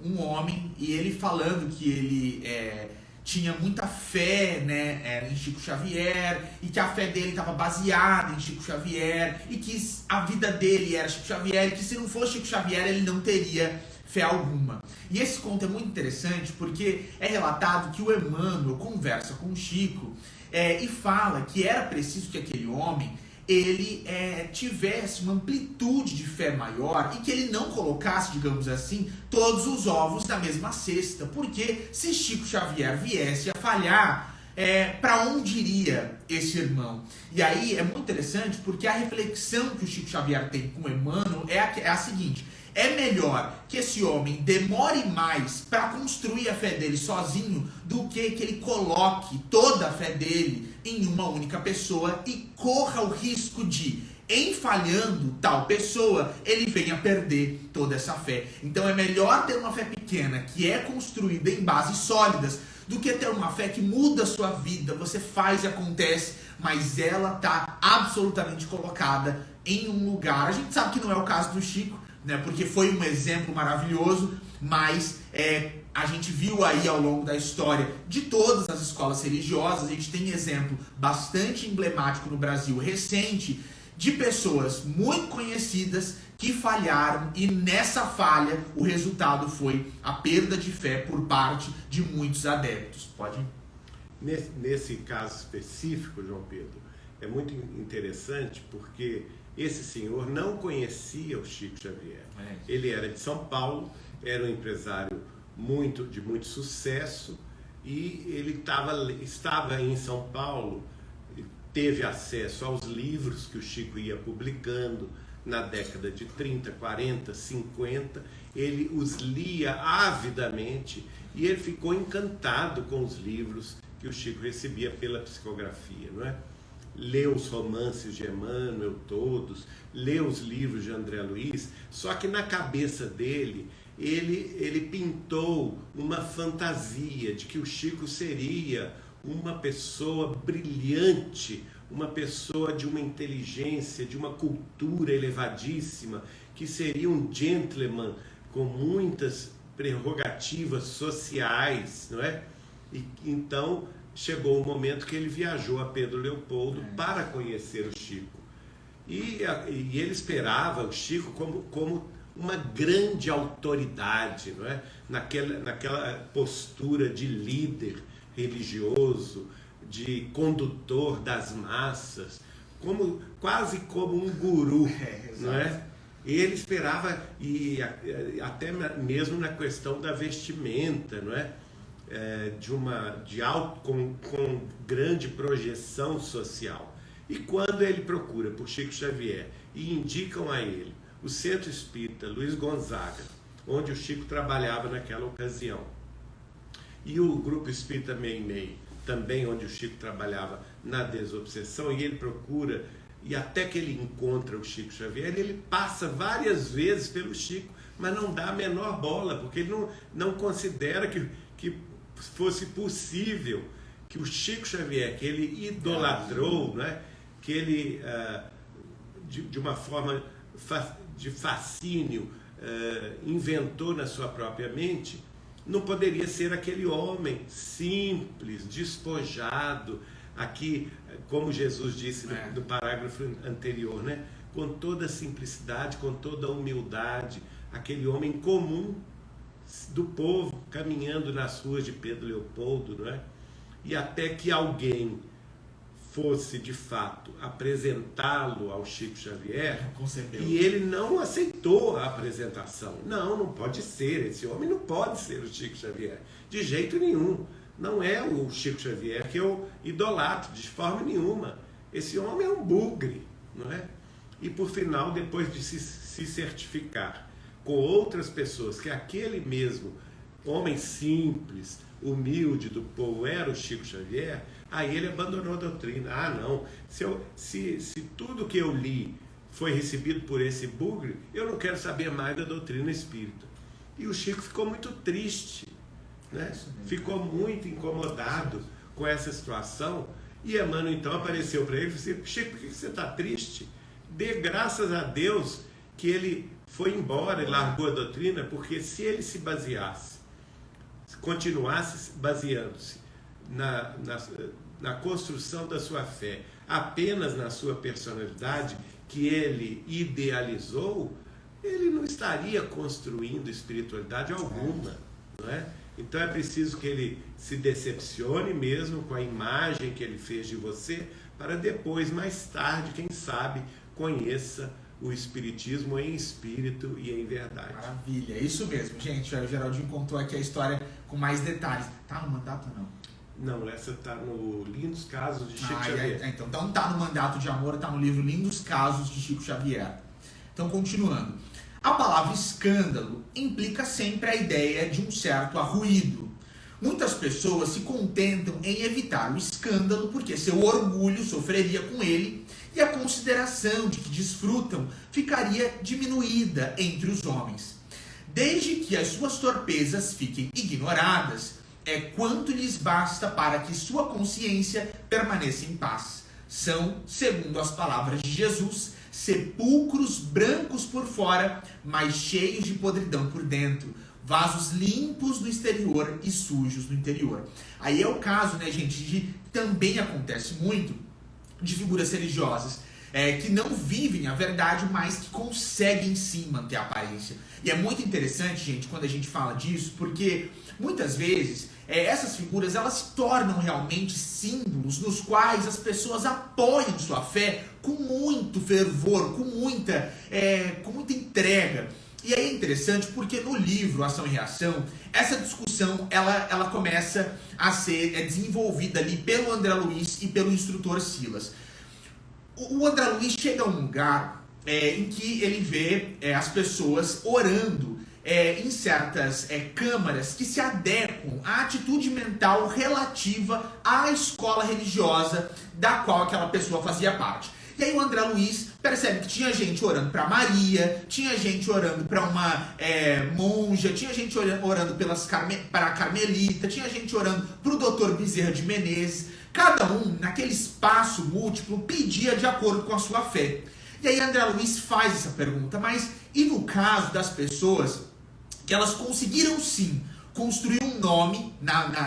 um homem, e ele falando que ele tinha muita fé, né, em Chico Xavier, e que a fé dele estava baseada em Chico Xavier, e que a vida dele era Chico Xavier, e que se não fosse Chico Xavier ele não teria fé alguma. E esse conto é muito interessante porque é relatado que o Emmanuel conversa com o Chico e fala que era preciso que aquele homem ele tivesse uma amplitude de fé maior e que ele não colocasse, digamos assim, todos os ovos na mesma cesta, porque se Chico Xavier viesse a falhar, para onde iria esse irmão? E aí é muito interessante porque a reflexão que o Chico Xavier tem com o Emmanuel é a seguinte: é melhor que esse homem demore mais para construir a fé dele sozinho do que ele coloque toda a fé dele em uma única pessoa e corra o risco de, em falhando tal pessoa, ele venha perder toda essa fé. Então é melhor ter uma fé pequena que é construída em bases sólidas do que ter uma fé que muda a sua vida, você faz e acontece, mas ela está absolutamente colocada em um lugar. A gente sabe que não é o caso do Chico, né, porque foi um exemplo maravilhoso, mas a gente viu aí ao longo da história de todas as escolas religiosas, a gente tem exemplo bastante emblemático no Brasil recente de pessoas muito conhecidas que falharam, e nessa falha o resultado foi a perda de fé por parte de muitos adeptos. Pode ir? Nesse caso específico, João Pedro, é muito interessante porque esse senhor não conhecia o Chico Xavier. Ele era de São Paulo, era um empresário de muito sucesso, e ele estava em São Paulo, teve acesso aos livros que o Chico ia publicando na década de 30, 40, 50, ele os lia avidamente e ele ficou encantado com os livros que o Chico recebia pela psicografia, não é? lê os romances de Emmanuel todos, lê os livros de André Luiz, só que na cabeça dele, ele pintou uma fantasia de que o Chico seria uma pessoa brilhante, uma pessoa de uma inteligência, de uma cultura elevadíssima, que seria um gentleman com muitas prerrogativas sociais, não é? E então chegou o momento que ele viajou a Pedro Leopoldo para conhecer o Chico. E ele esperava o Chico como uma grande autoridade, não é? Naquela postura de líder religioso, de condutor das massas, quase como um guru, não é? Ele esperava, e até mesmo na questão da vestimenta, não é? Com grande projeção social. E quando ele procura por Chico Xavier e indicam a ele o Centro Espírita Luiz Gonzaga, onde o Chico trabalhava naquela ocasião, e o Grupo Espírita Meimei, também onde o Chico trabalhava na desobsessão, e ele procura, e até que ele encontra o Chico Xavier, ele passa várias vezes pelo Chico, mas não dá a menor bola, porque ele não considera que fosse possível que o Chico Xavier, que ele idolatrou, né, que ele, de uma forma de fascínio, inventou na sua própria mente, não poderia ser aquele homem simples, despojado, aqui, como Jesus disse no parágrafo anterior, né? Com toda a simplicidade, com toda a humildade, aquele homem comum do povo, caminhando nas ruas de Pedro Leopoldo, não é? E até que alguém fosse, de fato, apresentá-lo ao Chico Xavier, e ele não aceitou a apresentação. Não pode ser, esse homem não pode ser o Chico Xavier, de jeito nenhum. Não é o Chico Xavier que eu idolatro, de forma nenhuma. Esse homem é um bugre, não é? E por final, depois de se certificar com outras pessoas que aquele mesmo homem simples, humilde do povo era o Chico Xavier, aí ele abandonou a doutrina. Ah, não, se tudo que eu li foi recebido por esse bugre, eu não quero saber mais da doutrina espírita. E o Chico ficou muito triste, né? Ficou muito incomodado com essa situação, e Emmanuel então apareceu para ele e disse: Chico, por que você está triste? Dê graças a Deus que ele foi embora e largou a doutrina, porque se ele se baseasse, continuasse baseando-se na construção da sua fé, apenas na sua personalidade, que ele idealizou, ele não estaria construindo espiritualidade alguma, não é? Então é preciso que ele se decepcione mesmo com a imagem que ele fez de você, para depois, mais tarde, quem sabe, conheça o Espiritismo em espírito e em verdade. Maravilha, isso mesmo, gente. O Geraldinho contou aqui a história com mais detalhes. Tá no mandato ou não? Não, essa está no Lindos Casos de Chico Xavier. Então não está no Mandato de Amor, está no livro Lindos Casos de Chico Xavier. Então, continuando. A palavra escândalo implica sempre a ideia de um certo arruído. Muitas pessoas se contentam em evitar o escândalo porque seu orgulho sofreria com ele e a consideração de que desfrutam ficaria diminuída entre os homens. Desde que as suas torpezas fiquem ignoradas, é quanto lhes basta para que sua consciência permaneça em paz. São, segundo as palavras de Jesus, sepulcros brancos por fora, mas cheios de podridão por dentro, vasos limpos no exterior e sujos no interior. Aí é o caso, né, gente, também acontece muito de figuras religiosas que não vivem a verdade, mas que conseguem sim manter a aparência. E é muito interessante, gente, quando a gente fala disso, porque muitas vezes essas figuras elas se tornam realmente símbolos nos quais as pessoas apoiam sua fé com muito fervor, com muita entrega. E aí é interessante porque no livro Ação e Reação, essa discussão ela começa a ser desenvolvida ali pelo André Luiz e pelo instrutor Silas. O André Luiz chega a um lugar em que ele vê as pessoas orando em certas câmaras que se adequam à atitude mental relativa à escola religiosa da qual aquela pessoa fazia parte. E aí o André Luiz percebe que tinha gente orando para Maria, tinha gente orando para uma monja, tinha gente orando para a Carmelita, tinha gente orando para o Dr. Bezerra de Menezes. Cada um, naquele espaço múltiplo, pedia de acordo com a sua fé. E aí André Luiz faz essa pergunta, mas e no caso das pessoas que elas conseguiram sim construir um nome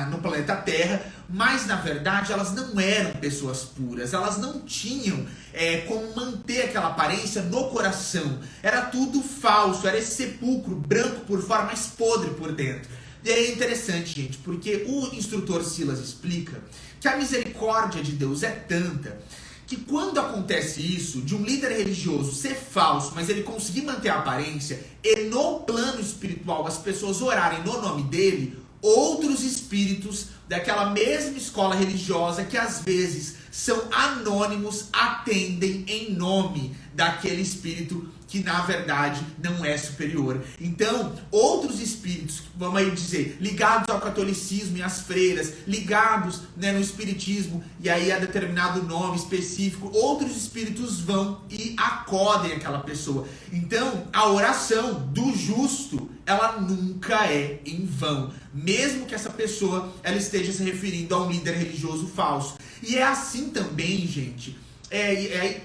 no planeta Terra, mas na verdade elas não eram pessoas puras, elas não tinham como manter aquela aparência no coração, era tudo falso, era esse sepulcro branco por fora, mas podre por dentro. E é interessante, gente, porque o instrutor Silas explica que a misericórdia de Deus é tanta que quando acontece isso, de um líder religioso ser falso, mas ele conseguir manter a aparência, e no plano espiritual as pessoas orarem no nome dele, outros espíritos daquela mesma escola religiosa, que às vezes são anônimos, atendem em nome daquele espírito que na verdade não é superior. Então, outros espíritos, vamos aí dizer, ligados ao catolicismo e às freiras, ligados no espiritismo e aí a determinado nome específico, outros espíritos vão e acodem aquela pessoa. Então, a oração do justo, ela nunca é em vão, mesmo que essa pessoa ela esteja se referindo a um líder religioso falso. E é assim também, gente,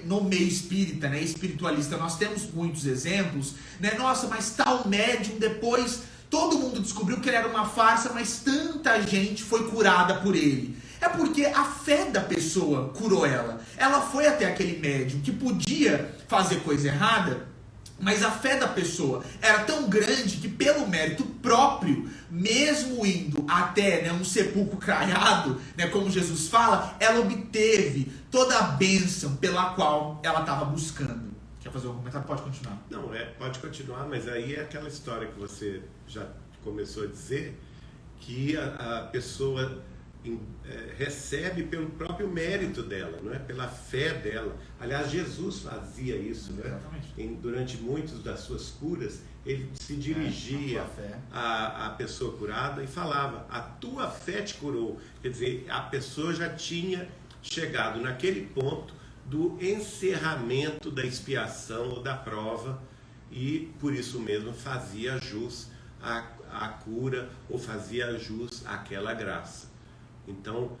no meio espírita, espiritualista, nós temos muitos exemplos, nossa, mas tal médium depois todo mundo descobriu que ele era uma farsa, mas tanta gente foi curada por ele. É porque a fé da pessoa curou ela. Ela foi até aquele médium que podia fazer coisa errada, mas a fé da pessoa era tão grande que pelo mérito próprio, mesmo indo até um sepulcro caiado, como Jesus fala, ela obteve toda a bênção pela qual ela estava buscando. Quer fazer um comentário? Pode continuar. Não, pode continuar, mas aí é aquela história que você já começou a dizer, que a pessoa recebe pelo próprio mérito dela, não é? Pela fé dela. Aliás, Jesus fazia isso, né? Durante muitas das suas curas, ele se dirigia à pessoa curada e falava: a tua fé te curou. Quer dizer, a pessoa já tinha chegado naquele ponto do encerramento da expiação ou da prova, e por isso mesmo fazia jus à cura ou fazia jus àquela graça. Então,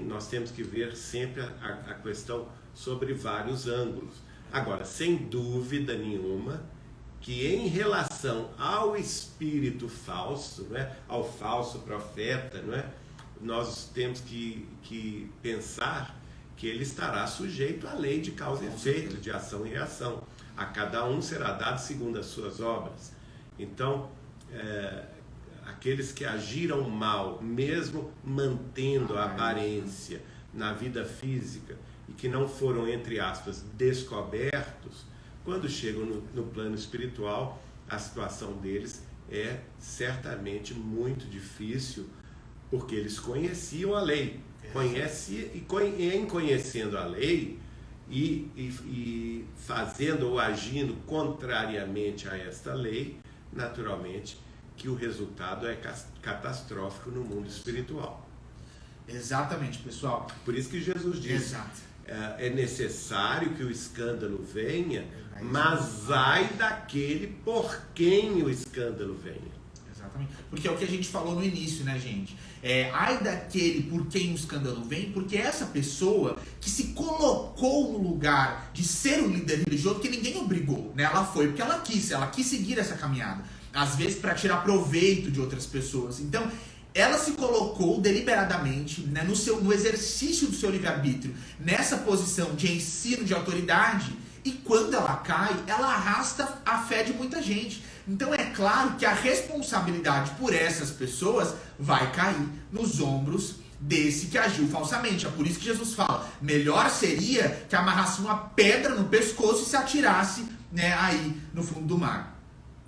nós temos que ver sempre a questão sobre vários ângulos. Agora, sem dúvida nenhuma, que em relação ao espírito falso, ao falso profeta, nós temos que pensar que ele estará sujeito à lei de causa e efeito, de ação e reação. A cada um será dado segundo as suas obras. Então, aqueles que agiram mal, mesmo mantendo a aparência na vida física, e que não foram, entre aspas, descobertos, quando chegam no plano espiritual, a situação deles é certamente muito difícil, porque eles conheciam a lei. Em conhecendo a lei e fazendo ou agindo contrariamente a esta lei, naturalmente que o resultado é catastrófico no mundo espiritual. Exatamente, pessoal. Por isso que Jesus diz: é necessário que o escândalo venha, mas ai daquele por quem o escândalo venha. Exatamente. Porque é o que a gente falou no início, gente? Ai daquele por quem o escândalo vem, porque essa pessoa que se colocou no lugar de ser um líder religioso, que ninguém obrigou, Ela foi porque ela quis seguir essa caminhada. Às vezes para tirar proveito de outras pessoas. Então, ela se colocou deliberadamente, no exercício do seu livre-arbítrio, nessa posição de ensino, de autoridade, e quando ela cai, ela arrasta a fé de muita gente. Então é claro que a responsabilidade por essas pessoas vai cair nos ombros desse que agiu falsamente. É por isso que Jesus fala: melhor seria que amarrasse uma pedra no pescoço e se atirasse aí no fundo do mar.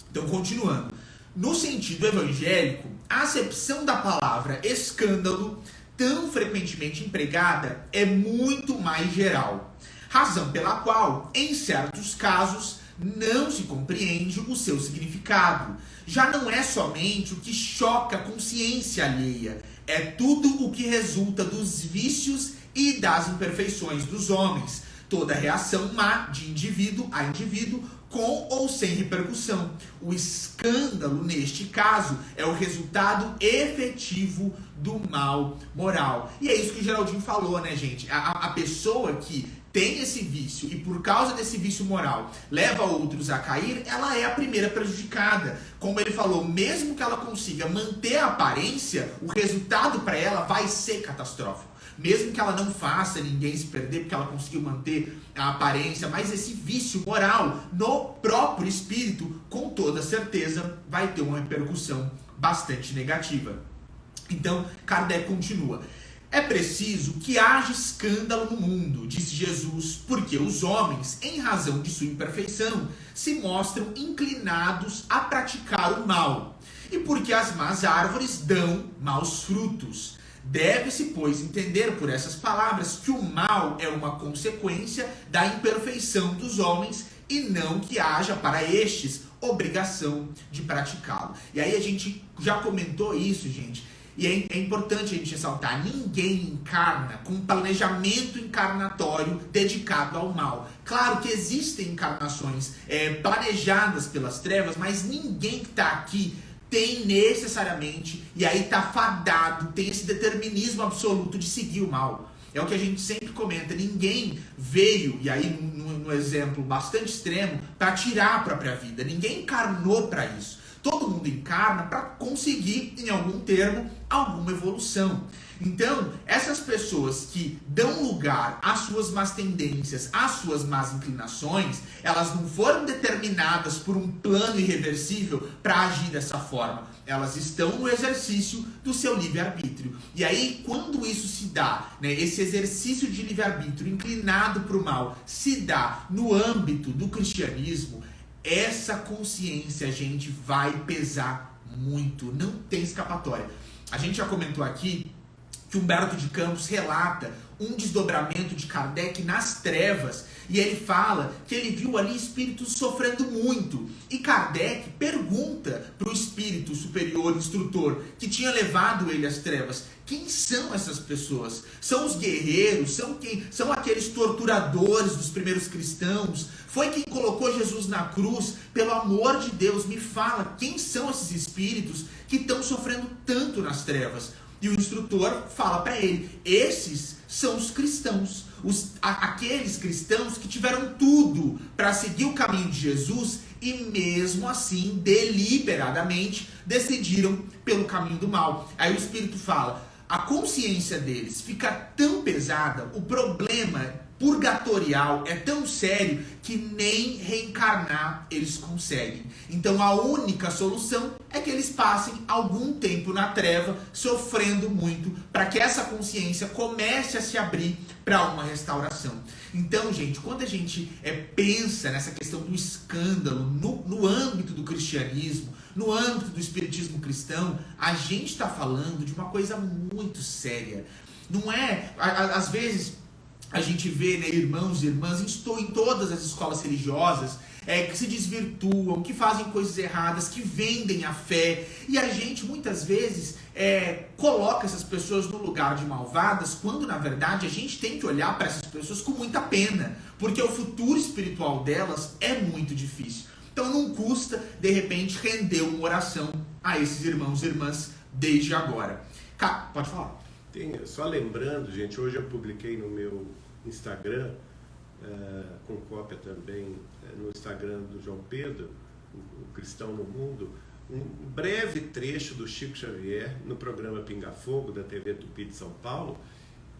Então, continuando. No sentido evangélico, a acepção da palavra escândalo, tão frequentemente empregada, é muito mais geral. Razão pela qual, em certos casos, não se compreende o seu significado. já não é somente o que choca a consciência alheia, é tudo o que resulta dos vícios e das imperfeições dos homens, toda reação má de indivíduo a indivíduo, com ou sem repercussão. O escândalo, neste caso, é o resultado efetivo do mal moral. E é isso que o Geraldinho falou, né, gente? A pessoa que tem esse vício e por causa desse vício moral leva outros a cair, ela é a primeira prejudicada. Como ele falou, mesmo que ela consiga manter a aparência, o resultado para ela vai ser catastrófico. Mesmo que ela não faça ninguém se perder, porque ela conseguiu manter a aparência, mas esse vício moral no próprio espírito, com toda certeza, vai ter uma repercussão bastante negativa. Então, Kardec continua. É preciso que haja escândalo no mundo, disse Jesus, porque os homens, em razão de sua imperfeição, se mostram inclinados a praticar o mal, e porque as más árvores dão maus frutos. Deve-se, pois, entender por essas palavras que o mal é uma consequência da imperfeição dos homens e não que haja para estes obrigação de praticá-lo. E aí a gente já comentou isso, gente, e é importante a gente ressaltar, ninguém encarna com um planejamento encarnatório dedicado ao mal. Claro que existem encarnações planejadas pelas trevas, mas ninguém que está aqui tem necessariamente, e aí está fadado, tem esse determinismo absoluto de seguir o mal. É o que a gente sempre comenta, ninguém veio, e aí no exemplo bastante extremo, para tirar a própria vida, ninguém encarnou para isso. Todo mundo encarna para conseguir, em algum termo, alguma evolução. Então, essas pessoas que dão lugar às suas más tendências, às suas más inclinações, elas não foram determinadas por um plano irreversível para agir dessa forma. Elas estão no exercício do seu livre-arbítrio. E aí, quando isso se dá, né, esse exercício de livre-arbítrio inclinado para o mal, se dá no âmbito do cristianismo, essa consciência, gente, vai pesar muito. Não tem escapatória. A gente já comentou aqui que Humberto de Campos relata um desdobramento de Kardec nas trevas, e ele fala que ele viu ali espíritos sofrendo muito, e Kardec pergunta para o espírito superior, instrutor, que tinha levado ele às trevas, quem são essas pessoas? São os guerreiros? São quem? São aqueles torturadores dos primeiros cristãos? Foi quem colocou Jesus na cruz? Pelo amor de Deus, me fala, quem são esses espíritos que estão sofrendo tanto nas trevas? E o instrutor fala para ele, esses são os cristãos, aqueles cristãos que tiveram tudo para seguir o caminho de Jesus e mesmo assim, deliberadamente, decidiram pelo caminho do mal. Aí o Espírito fala, a consciência deles fica tão pesada, o problema purgatorial é tão sério que nem reencarnar eles conseguem. Então a única solução é que eles passem algum tempo na treva, sofrendo muito, para que essa consciência comece a se abrir para uma restauração. Então, gente, quando a gente pensa nessa questão do escândalo no âmbito do cristianismo, no âmbito do espiritismo cristão, a gente está falando de uma coisa muito séria. Não é, às vezes, a gente vê, né, irmãos e irmãs em todas as escolas religiosas que se desvirtuam, que fazem coisas erradas, que vendem a fé. E a gente, muitas vezes, coloca essas pessoas no lugar de malvadas, quando, na verdade, a gente tem que olhar para essas pessoas com muita pena, porque o futuro espiritual delas é muito difícil. Então não custa, de repente, render uma oração a esses irmãos e irmãs desde agora. Pode falar. Só lembrando, gente, hoje eu publiquei no meu Instagram, com cópia também no Instagram do João Pedro, o Cristão no Mundo, um breve trecho do Chico Xavier no programa Pinga Fogo da TV Tupi de São Paulo,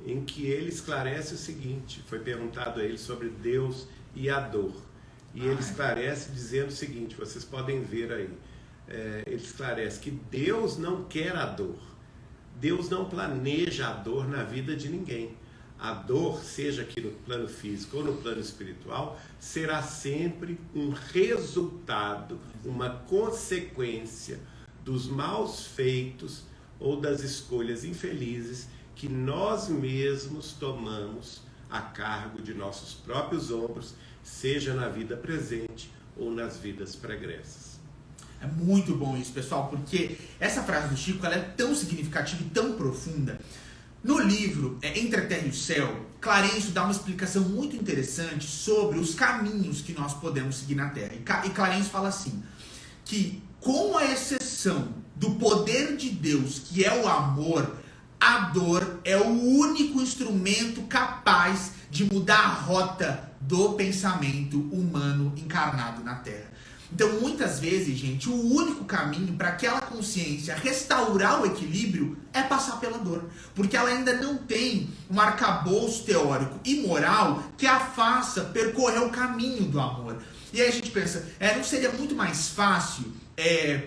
em que ele esclarece o seguinte, foi perguntado a ele sobre Deus e a dor, e ele esclarece dizendo o seguinte, vocês podem ver aí, ele esclarece que Deus não quer a dor, Deus não planeja a dor na vida de ninguém. A dor, seja aqui no plano físico ou no plano espiritual, será sempre um resultado, uma consequência dos maus feitos ou das escolhas infelizes que nós mesmos tomamos a cargo de nossos próprios ombros, seja na vida presente ou nas vidas pregressas. É muito bom isso, pessoal, porque essa frase do Chico ela é tão significativa e tão profunda. No livro Entre a Terra e o Céu, Clarencio dá uma explicação muito interessante sobre os caminhos que nós podemos seguir na Terra. E Clarencio fala assim, que com a exceção do poder de Deus, que é o amor, a dor é o único instrumento capaz de mudar a rota do pensamento humano encarnado na Terra. Então, muitas vezes, gente, o único caminho para aquela consciência restaurar o equilíbrio é passar pela dor. Porque ela ainda não tem um arcabouço teórico e moral que a faça percorrer o caminho do amor. E aí a gente pensa, não seria muito mais fácil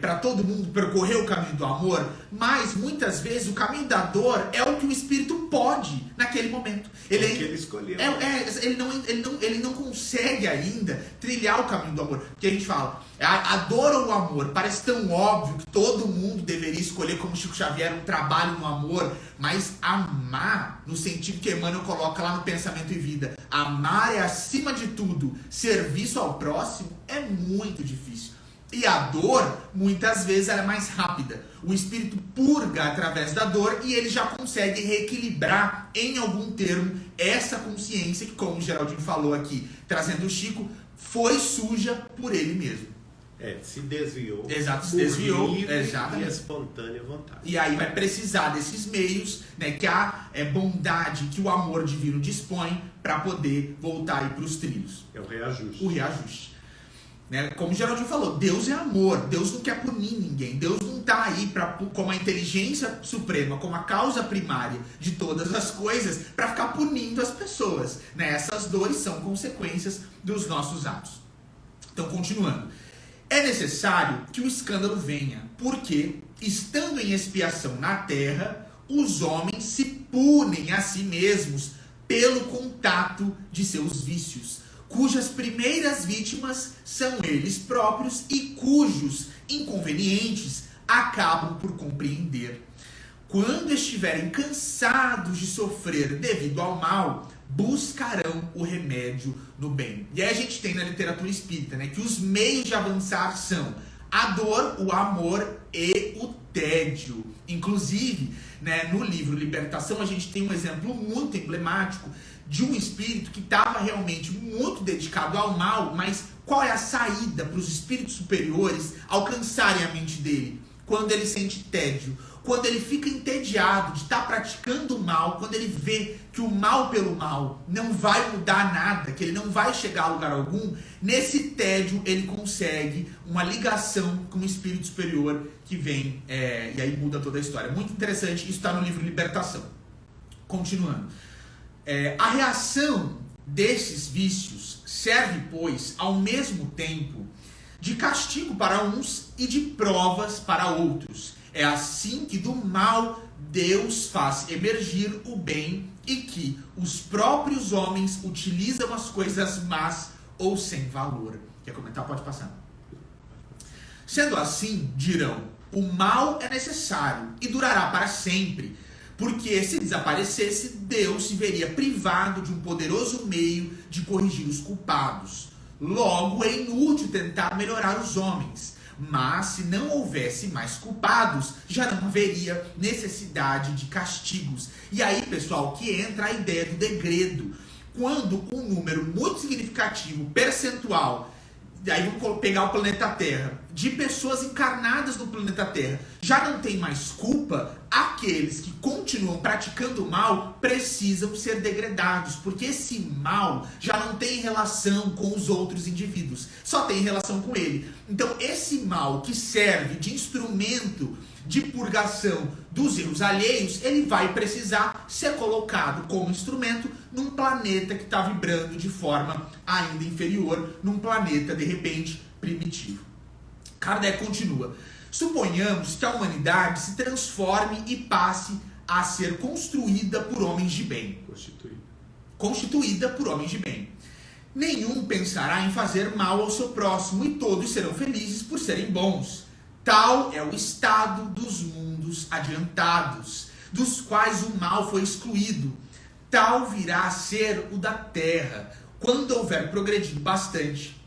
para todo mundo percorrer o caminho do amor? Mas, muitas vezes, o caminho da dor é o que o espírito pode naquele momento. Ele escolheu. Ele não consegue ainda trilhar o caminho do amor. Porque a gente fala, a dor ou o amor parece tão óbvio que todo mundo deveria escolher, como Chico Xavier, um trabalho no amor. Mas amar, no sentido que Emmanuel coloca lá no Pensamento e Vida, amar é, acima de tudo, serviço ao próximo, é muito difícil. E a dor, muitas vezes, ela é mais rápida. O espírito purga através da dor e ele já consegue reequilibrar, em algum termo, essa consciência que, como o Geraldinho falou aqui, trazendo o Chico, foi suja por ele mesmo. Se desviou. Exato, se desviou. Exatamente. E espontânea vontade. E aí vai precisar desses meios, né, que a bondade, que o amor divino dispõe para poder voltar para os trilhos. É o reajuste. O reajuste. Né? Como o Geraldinho falou, Deus é amor, Deus não quer punir ninguém, Deus não está aí como a inteligência suprema, como a causa primária de todas as coisas, para ficar punindo as pessoas. Né? Essas dores são consequências dos nossos atos. Então, continuando. É necessário que o escândalo venha, porque, estando em expiação na terra, os homens se punem a si mesmos pelo contato de seus vícios, cujas primeiras vítimas são eles próprios e cujos inconvenientes acabam por compreender. Quando estiverem cansados de sofrer devido ao mal, buscarão o remédio no bem. E aí a gente tem na literatura espírita, né, que os meios de avançar são a dor, o amor e o tédio. Inclusive, né, no livro Libertação, a gente tem um exemplo muito emblemático de um espírito que estava realmente muito dedicado ao mal, mas qual é a saída para os espíritos superiores alcançarem a mente dele? Quando ele sente tédio, quando ele fica entediado de estar praticando o mal, quando ele vê que o mal pelo mal não vai mudar nada, que ele não vai chegar a lugar algum, nesse tédio ele consegue uma ligação com o espírito superior que vem, e aí muda toda a história. Muito interessante, isso está no livro Libertação. Continuando. A reação desses vícios serve, pois, ao mesmo tempo, de castigo para uns e de provas para outros. É assim que do mal Deus faz emergir o bem e que os próprios homens utilizam as coisas más ou sem valor. Quer comentar? Pode passar. Sendo assim, dirão, o mal é necessário e durará para sempre, porque se desaparecesse, Deus se veria privado de um poderoso meio de corrigir os culpados. Logo, é inútil tentar melhorar os homens. Mas, se não houvesse mais culpados, já não haveria necessidade de castigos. E aí, pessoal, que entra a ideia do degredo. Quando um número muito significativo, percentual, aí vamos pegar o planeta Terra, de pessoas encarnadas no planeta Terra, já não tem mais culpa, aqueles que continuam praticando o mal precisam ser degradados, porque esse mal já não tem relação com os outros indivíduos, só tem relação com ele. Então esse mal que serve de instrumento de purgação dos erros alheios, ele vai precisar ser colocado como instrumento num planeta que está vibrando de forma ainda inferior, num planeta de repente primitivo. Kardec continua. Suponhamos que a humanidade se transforme e passe a ser construída por homens de bem. Constituída por homens de bem. Nenhum pensará em fazer mal ao seu próximo e todos serão felizes por serem bons. Tal é o estado dos mundos adiantados, dos quais o mal foi excluído. Tal virá a ser o da terra, quando houver progredido bastante.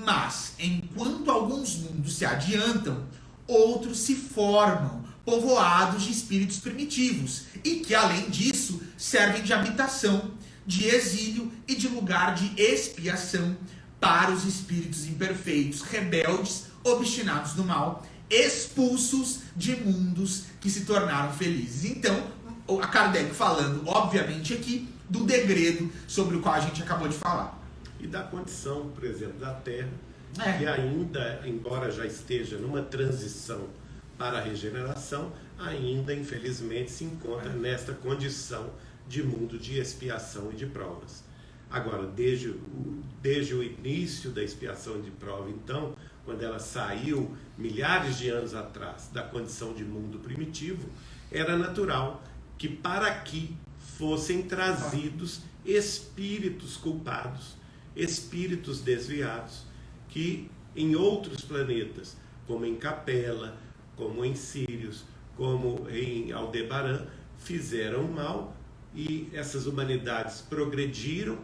Mas, enquanto enquanto alguns mundos se adiantam, outros se formam, povoados de espíritos primitivos, e que, além disso, servem de habitação, de exílio e de lugar de expiação para os espíritos imperfeitos, rebeldes, obstinados no mal, expulsos de mundos que se tornaram felizes. Então, a Kardec falando, obviamente, aqui do degredo sobre o qual a gente acabou de falar. E da condição, por exemplo, da Terra, É. que ainda, embora já esteja numa transição para a regeneração, ainda, infelizmente, se encontra nesta condição de mundo de expiação e de provas. Agora, desde o início da expiação e de prova, então, quando ela saiu milhares de anos atrás da condição de mundo primitivo, era natural que para aqui fossem trazidos espíritos culpados, espíritos desviados, que em outros planetas, como em Capela, como em Sírios, como em Aldebaran, fizeram mal, e essas humanidades progrediram,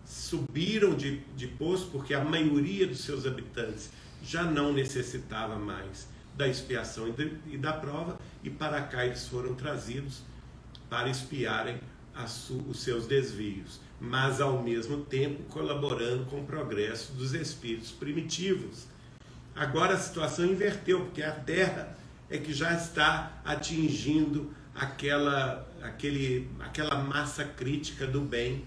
subiram de posto, porque a maioria dos seus habitantes já não necessitava mais da expiação e da prova, e para cá eles foram trazidos para expiarem os seus desvios, mas ao mesmo tempo colaborando com o progresso dos espíritos primitivos. Agora a situação inverteu, porque a Terra é que já está atingindo aquela massa crítica do bem,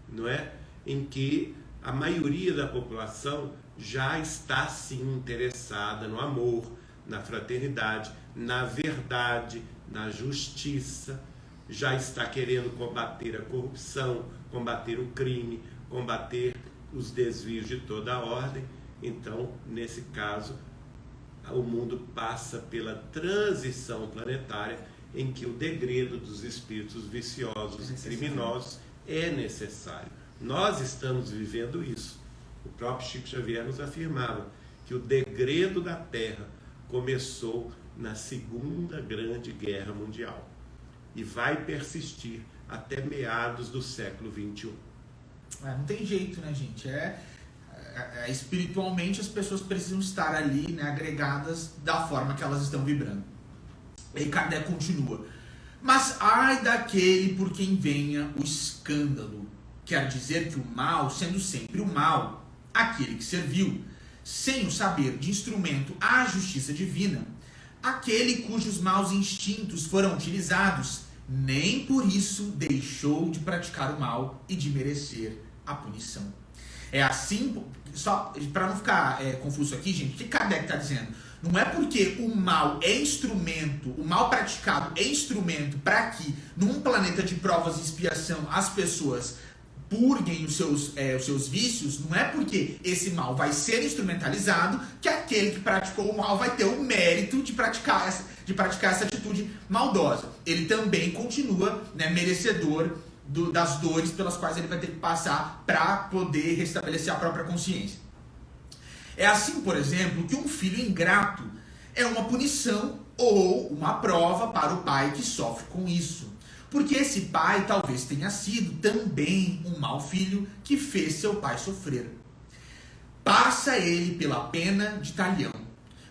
não é? Em que a maioria da população já está sim interessada no amor, na fraternidade, na verdade, na justiça, já está querendo combater a corrupção, combater o crime, combater os desvios de toda a ordem. Então, nesse caso, o mundo passa pela transição planetária em que o degredo dos espíritos viciosos e criminosos é necessário. Nós estamos vivendo isso. O próprio Chico Xavier nos afirmava que o degredo da Terra começou na Segunda Grande Guerra Mundial e vai persistir até meados do século XXI. Não tem jeito, né, gente? Espiritualmente as pessoas precisam estar ali, né, agregadas da forma que elas estão vibrando. E Kardec continua: mas ai daquele por quem venha o escândalo. Quer dizer que o mal, sendo sempre o mal, aquele que serviu, sem o saber de instrumento à justiça divina, aquele cujos maus instintos foram utilizados, nem por isso deixou de praticar o mal e de merecer a punição. É assim, só para não ficar confuso aqui, gente, o que Kardec está dizendo? Não é porque o mal é instrumento, o mal praticado é instrumento para que, num planeta de provas e expiação, as pessoas purguem os seus vícios. Não é porque esse mal vai ser instrumentalizado que aquele que praticou o mal vai ter o mérito de praticar essa atitude maldosa. Ele também continua, né, merecedor das dores pelas quais ele vai ter que passar para poder restabelecer a própria consciência. É assim, por exemplo, que um filho ingrato é uma punição ou uma prova para o pai que sofre com isso. Porque esse pai talvez tenha sido também um mau filho que fez seu pai sofrer. Passa ele pela pena de talhão.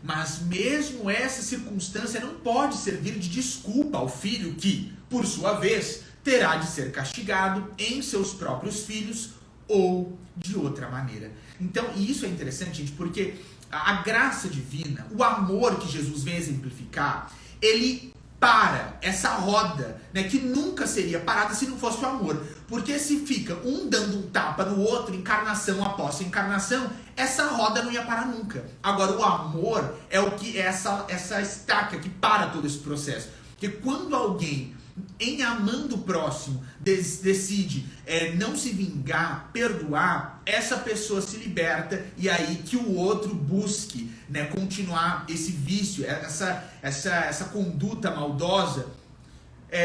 Mas mesmo essa circunstância não pode servir de desculpa ao filho que, por sua vez, terá de ser castigado em seus próprios filhos ou de outra maneira. Então, e isso é interessante, gente, porque a graça divina, o amor que Jesus vem exemplificar, ele para essa roda, né, que nunca seria parada se não fosse o amor. Porque se fica um dando um tapa no outro, encarnação após encarnação, essa roda não ia parar nunca. Agora, o amor é o que é essa estaca que para todo esse processo. Porque quando alguém, em amando o próximo, decide não se vingar, perdoar, essa pessoa se liberta, e aí que o outro busque, né, continuar esse vício, essa conduta maldosa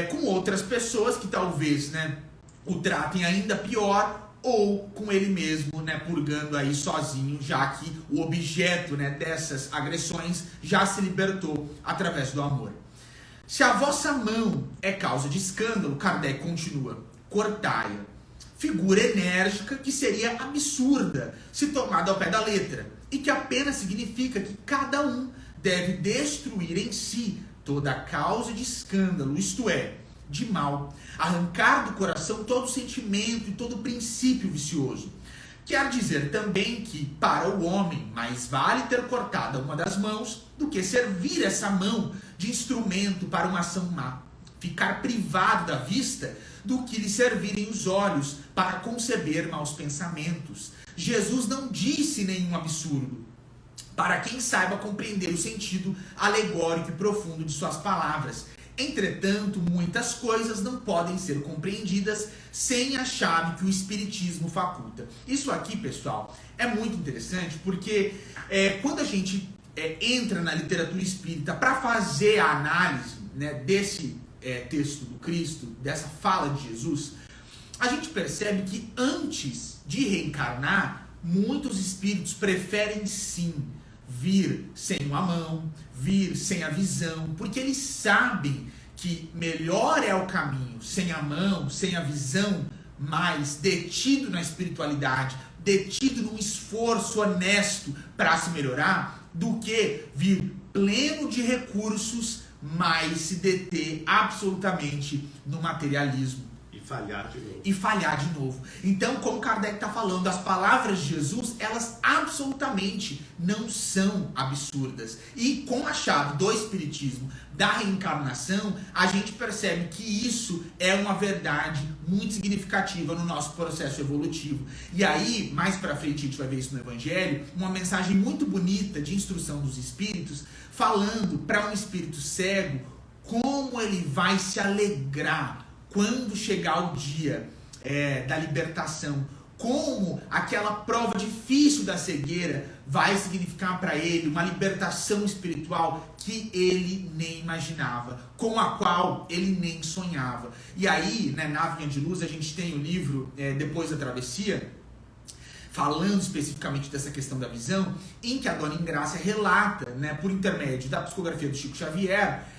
com outras pessoas que talvez, né, o tratem ainda pior, ou com ele mesmo, né, purgando aí sozinho, já que o objeto, né, dessas agressões já se libertou através do amor. Se a vossa mão é causa de escândalo, Kardec continua, cortai-a. Figura enérgica que seria absurda se tomada ao pé da letra, e que apenas significa que cada um deve destruir em si toda a causa de escândalo, isto é, de mal, arrancar do coração todo sentimento e todo princípio vicioso. Quer dizer também que, para o homem, mais vale ter cortada uma das mãos do que servir essa mão de instrumento para uma ação má, ficar privado da vista do que lhe servirem os olhos para conceber maus pensamentos. Jesus não disse nenhum absurdo, para quem saiba compreender o sentido alegórico e profundo de suas palavras. Entretanto, muitas coisas não podem ser compreendidas sem a chave que o Espiritismo faculta. Isso aqui, pessoal, é muito interessante porque quando a gente entra na literatura espírita para fazer a análise, né, desse texto do Cristo, dessa fala de Jesus, a gente percebe que antes de reencarnar, muitos espíritos preferem sim vir sem uma mão, vir sem a visão, porque eles sabem que melhor é o caminho sem a mão, sem a visão, mas detido na espiritualidade, detido num esforço honesto para se melhorar, do que vir pleno de recursos, mas se deter absolutamente no materialismo. E falhar de novo. Então, como Kardec está falando, as palavras de Jesus, elas absolutamente não são absurdas. E com a chave do Espiritismo, da reencarnação, a gente percebe que isso é uma verdade muito significativa no nosso processo evolutivo. E aí, mais pra frente, a gente vai ver isso no Evangelho, uma mensagem muito bonita de instrução dos espíritos, falando para um espírito cego como ele vai se alegrar quando chegar o dia da libertação, como aquela prova difícil da cegueira vai significar para ele uma libertação espiritual que ele nem imaginava, com a qual ele nem sonhava. E aí, né, na Vinha de Luz, a gente tem o livro Depois da Travessia, falando especificamente dessa questão da visão, em que a Dona Ingrácia relata, né, por intermédio da psicografia do Chico Xavier,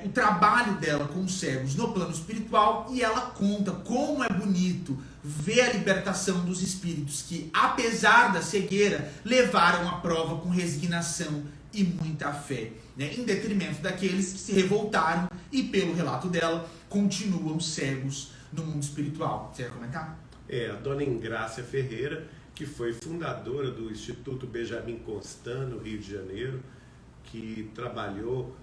o trabalho dela com os cegos no plano espiritual, e ela conta como é bonito ver a libertação dos espíritos que, apesar da cegueira, levaram a prova com resignação e muita fé, né, em detrimento daqueles que se revoltaram e, pelo relato dela, continuam cegos no mundo espiritual. Você ia comentar? A Dona Ingrácia Ferreira, que foi fundadora do Instituto Benjamin Constant, no Rio de Janeiro, que trabalhou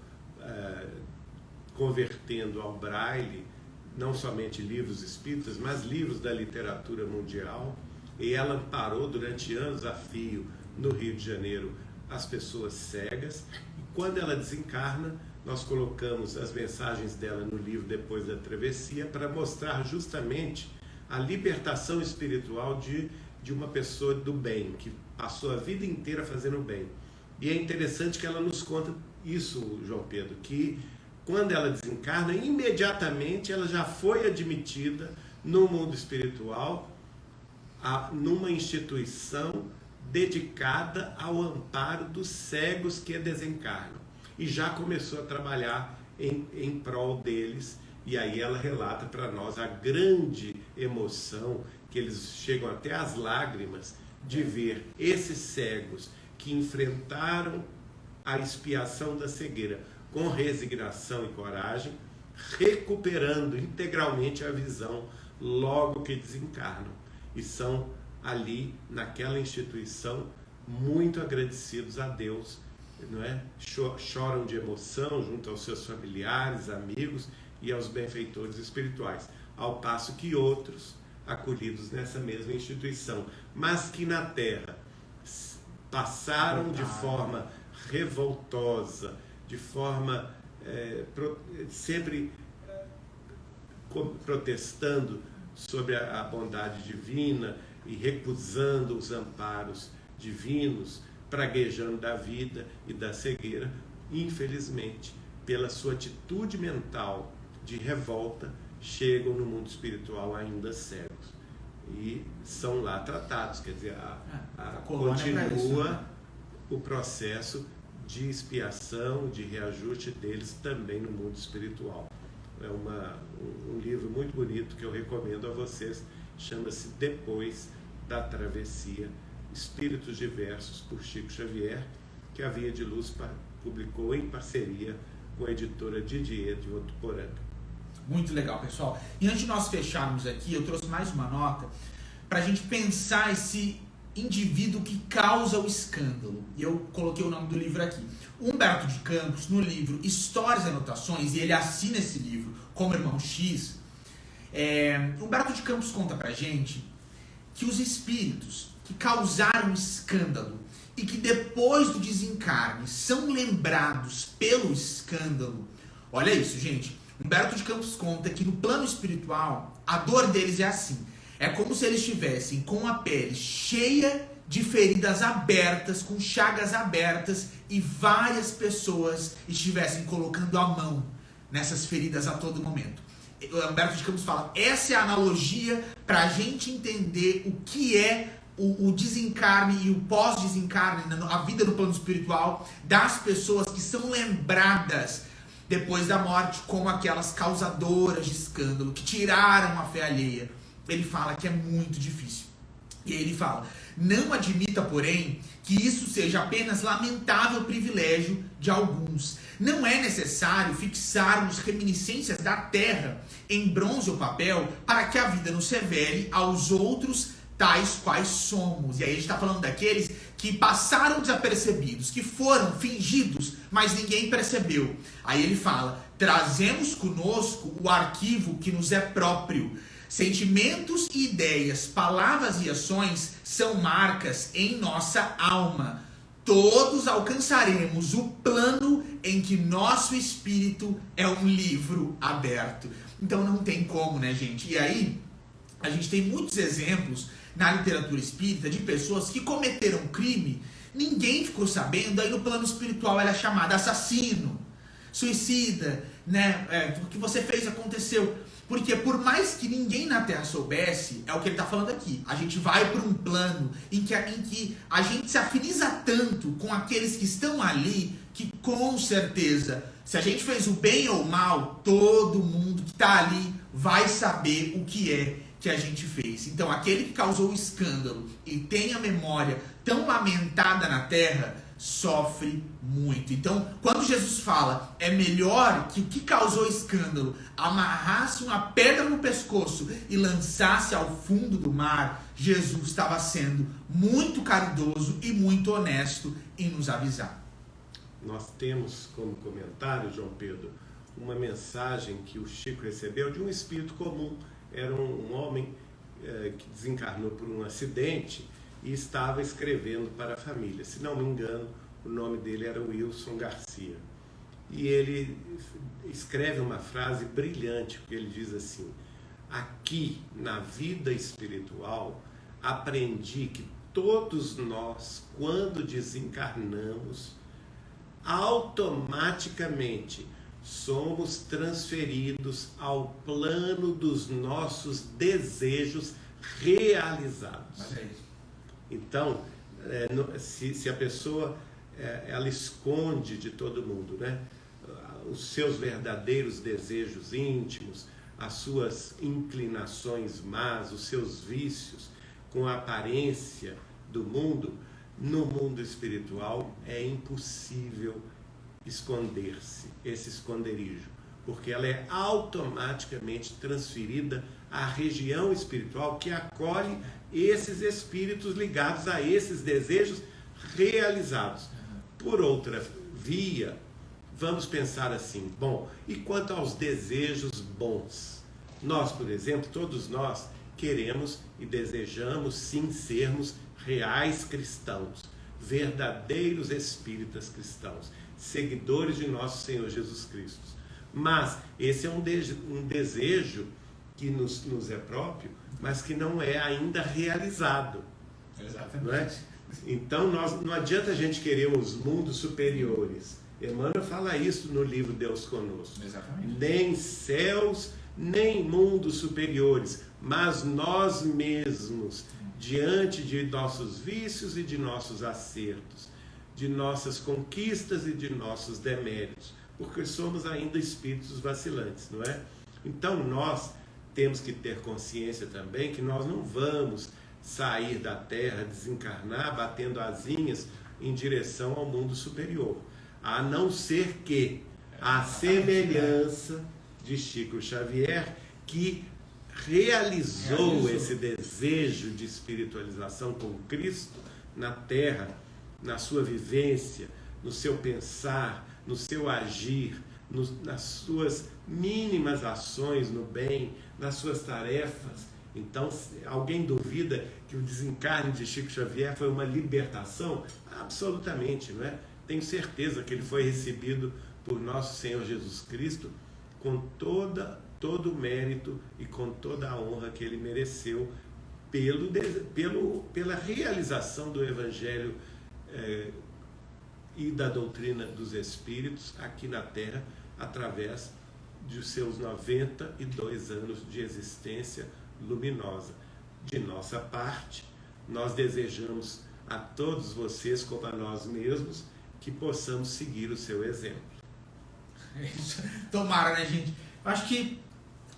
convertendo ao braille não somente livros espíritas, mas livros da literatura mundial, e ela amparou durante anos a fio no Rio de Janeiro as pessoas cegas, e quando ela desencarna, nós colocamos as mensagens dela no livro Depois da Travessia para mostrar justamente a libertação espiritual de uma pessoa do bem, que passou a vida inteira fazendo bem. E é interessante que ela nos conta isso, João Pedro, que quando ela desencarna, imediatamente ela já foi admitida no mundo espiritual, numa instituição dedicada ao amparo dos cegos que desencarnam. E já começou a trabalhar em prol deles. E aí ela relata para nós a grande emoção, que eles chegam até às lágrimas, de ver esses cegos que enfrentaram a expiação da cegueira com resignação e coragem, recuperando integralmente a visão logo que desencarnam. E são ali, naquela instituição, muito agradecidos a Deus, não é? Choram de emoção junto aos seus familiares, amigos e aos benfeitores espirituais, ao passo que outros, acolhidos nessa mesma instituição, mas que na Terra passaram de forma revoltosa, de forma sempre protestando sobre a bondade divina e recusando os amparos divinos, praguejando da vida e da cegueira, infelizmente, pela sua atitude mental de revolta, chegam no mundo espiritual ainda cegos e são lá tratados, quer dizer, continua o processo de expiação, de reajuste deles também no mundo espiritual. É um livro muito bonito que eu recomendo a vocês, chama-se Depois da Travessia, Espíritos Diversos, por Chico Xavier, que a Via de Luz publicou em parceria com a editora Didier de Votuporanga. Muito legal, pessoal. E antes de nós fecharmos aqui, eu trouxe mais uma nota para a gente pensar esse indivíduo que causa o escândalo. E eu coloquei o nome do livro aqui. Humberto de Campos, no livro Histórias e Anotações, e ele assina esse livro como Irmão X, Humberto de Campos conta pra gente que os espíritos que causaram escândalo e que depois do desencarne são lembrados pelo escândalo. Olha isso, gente. Humberto de Campos conta que no plano espiritual a dor deles é assim. É como se eles estivessem com a pele cheia de feridas abertas, com chagas abertas, e várias pessoas estivessem colocando a mão nessas feridas a todo momento. Humberto de Campos fala, essa é a analogia para a gente entender o que é o desencarne e o pós-desencarne, a vida no plano espiritual das pessoas que são lembradas depois da morte como aquelas causadoras de escândalo, que tiraram a fé alheia. Ele fala que é muito difícil. E ele fala, não admita, porém, que isso seja apenas lamentável privilégio de alguns. Não é necessário fixarmos reminiscências da terra em bronze ou papel para que a vida nos revele aos outros tais quais somos. E aí a gente está falando daqueles que passaram desapercebidos, que foram fingidos, mas ninguém percebeu. Aí ele fala, trazemos conosco o arquivo que nos é próprio. Sentimentos e ideias, palavras e ações são marcas em nossa alma. Todos alcançaremos o plano em que nosso espírito é um livro aberto. Então não tem como, né, gente? E aí, a gente tem muitos exemplos na literatura espírita de pessoas que cometeram crime, ninguém ficou sabendo, aí no plano espiritual ela é chamada assassino, suicida, né? O que você fez aconteceu. Porque por mais que ninguém na Terra soubesse, é o que ele está falando aqui, a gente vai para um plano em que a gente se afiniza tanto com aqueles que estão ali, que com certeza, se a gente fez o bem ou o mal, todo mundo que está ali vai saber o que é que a gente fez. Então aquele que causou o escândalo e tem a memória tão lamentada na Terra, sofre muito. Então, quando Jesus fala, é melhor que o que causou escândalo amarrasse uma pedra no pescoço e lançasse ao fundo do mar, Jesus estava sendo muito caridoso e muito honesto em nos avisar. Nós temos como comentário, João Pedro, uma mensagem que o Chico recebeu de um espírito comum. Era um homem que desencarnou por um acidente e estava escrevendo para a família. Se não me engano, o nome dele era Wilson Garcia. E ele escreve uma frase brilhante, porque ele diz assim, aqui na vida espiritual, aprendi que todos nós, quando desencarnamos, automaticamente somos transferidos ao plano dos nossos desejos realizados. Mas é isso. Então, se a pessoa ela esconde de todo mundo, né, os seus verdadeiros desejos íntimos, as suas inclinações más, os seus vícios, com a aparência do mundo, no mundo espiritual é impossível esconder-se, esse esconderijo, porque ela é automaticamente transferida à região espiritual que acolhe esses espíritos ligados a esses desejos realizados. Por outra via, vamos pensar assim, bom, e quanto aos desejos bons? Nós, por exemplo, todos nós queremos e desejamos sim sermos reais cristãos, verdadeiros espíritas cristãos, seguidores de nosso Senhor Jesus Cristo. Mas esse é um desejo que nos é próprio, mas que não é ainda realizado. Exatamente. Não é? Então não adianta a gente querer os mundos superiores. Emmanuel fala isso no livro Deus Conosco. Exatamente. Nem céus, nem mundos superiores, mas nós mesmos, diante de nossos vícios e de nossos acertos, de nossas conquistas e de nossos deméritos, porque somos ainda espíritos vacilantes, não é? Então nós temos que ter consciência também que nós não vamos sair da terra, desencarnar, batendo asinhas em direção ao mundo superior. A não ser que a semelhança de Chico Xavier, que realizou esse desejo de espiritualização com Cristo na terra, na sua vivência, no seu pensar, no seu agir, nas suas mínimas ações no bem, nas suas tarefas. Então, alguém duvida que o desencarne de Chico Xavier foi uma libertação? Absolutamente, não é? Tenho certeza que ele foi recebido por nosso Senhor Jesus Cristo com todo o mérito e com toda a honra que ele mereceu pela realização do Evangelho e da doutrina dos Espíritos aqui na Terra, através de seus 92 anos de existência luminosa. De nossa parte, nós desejamos a todos vocês, como a nós mesmos, que possamos seguir o seu exemplo. Tomara, né, gente? Eu acho que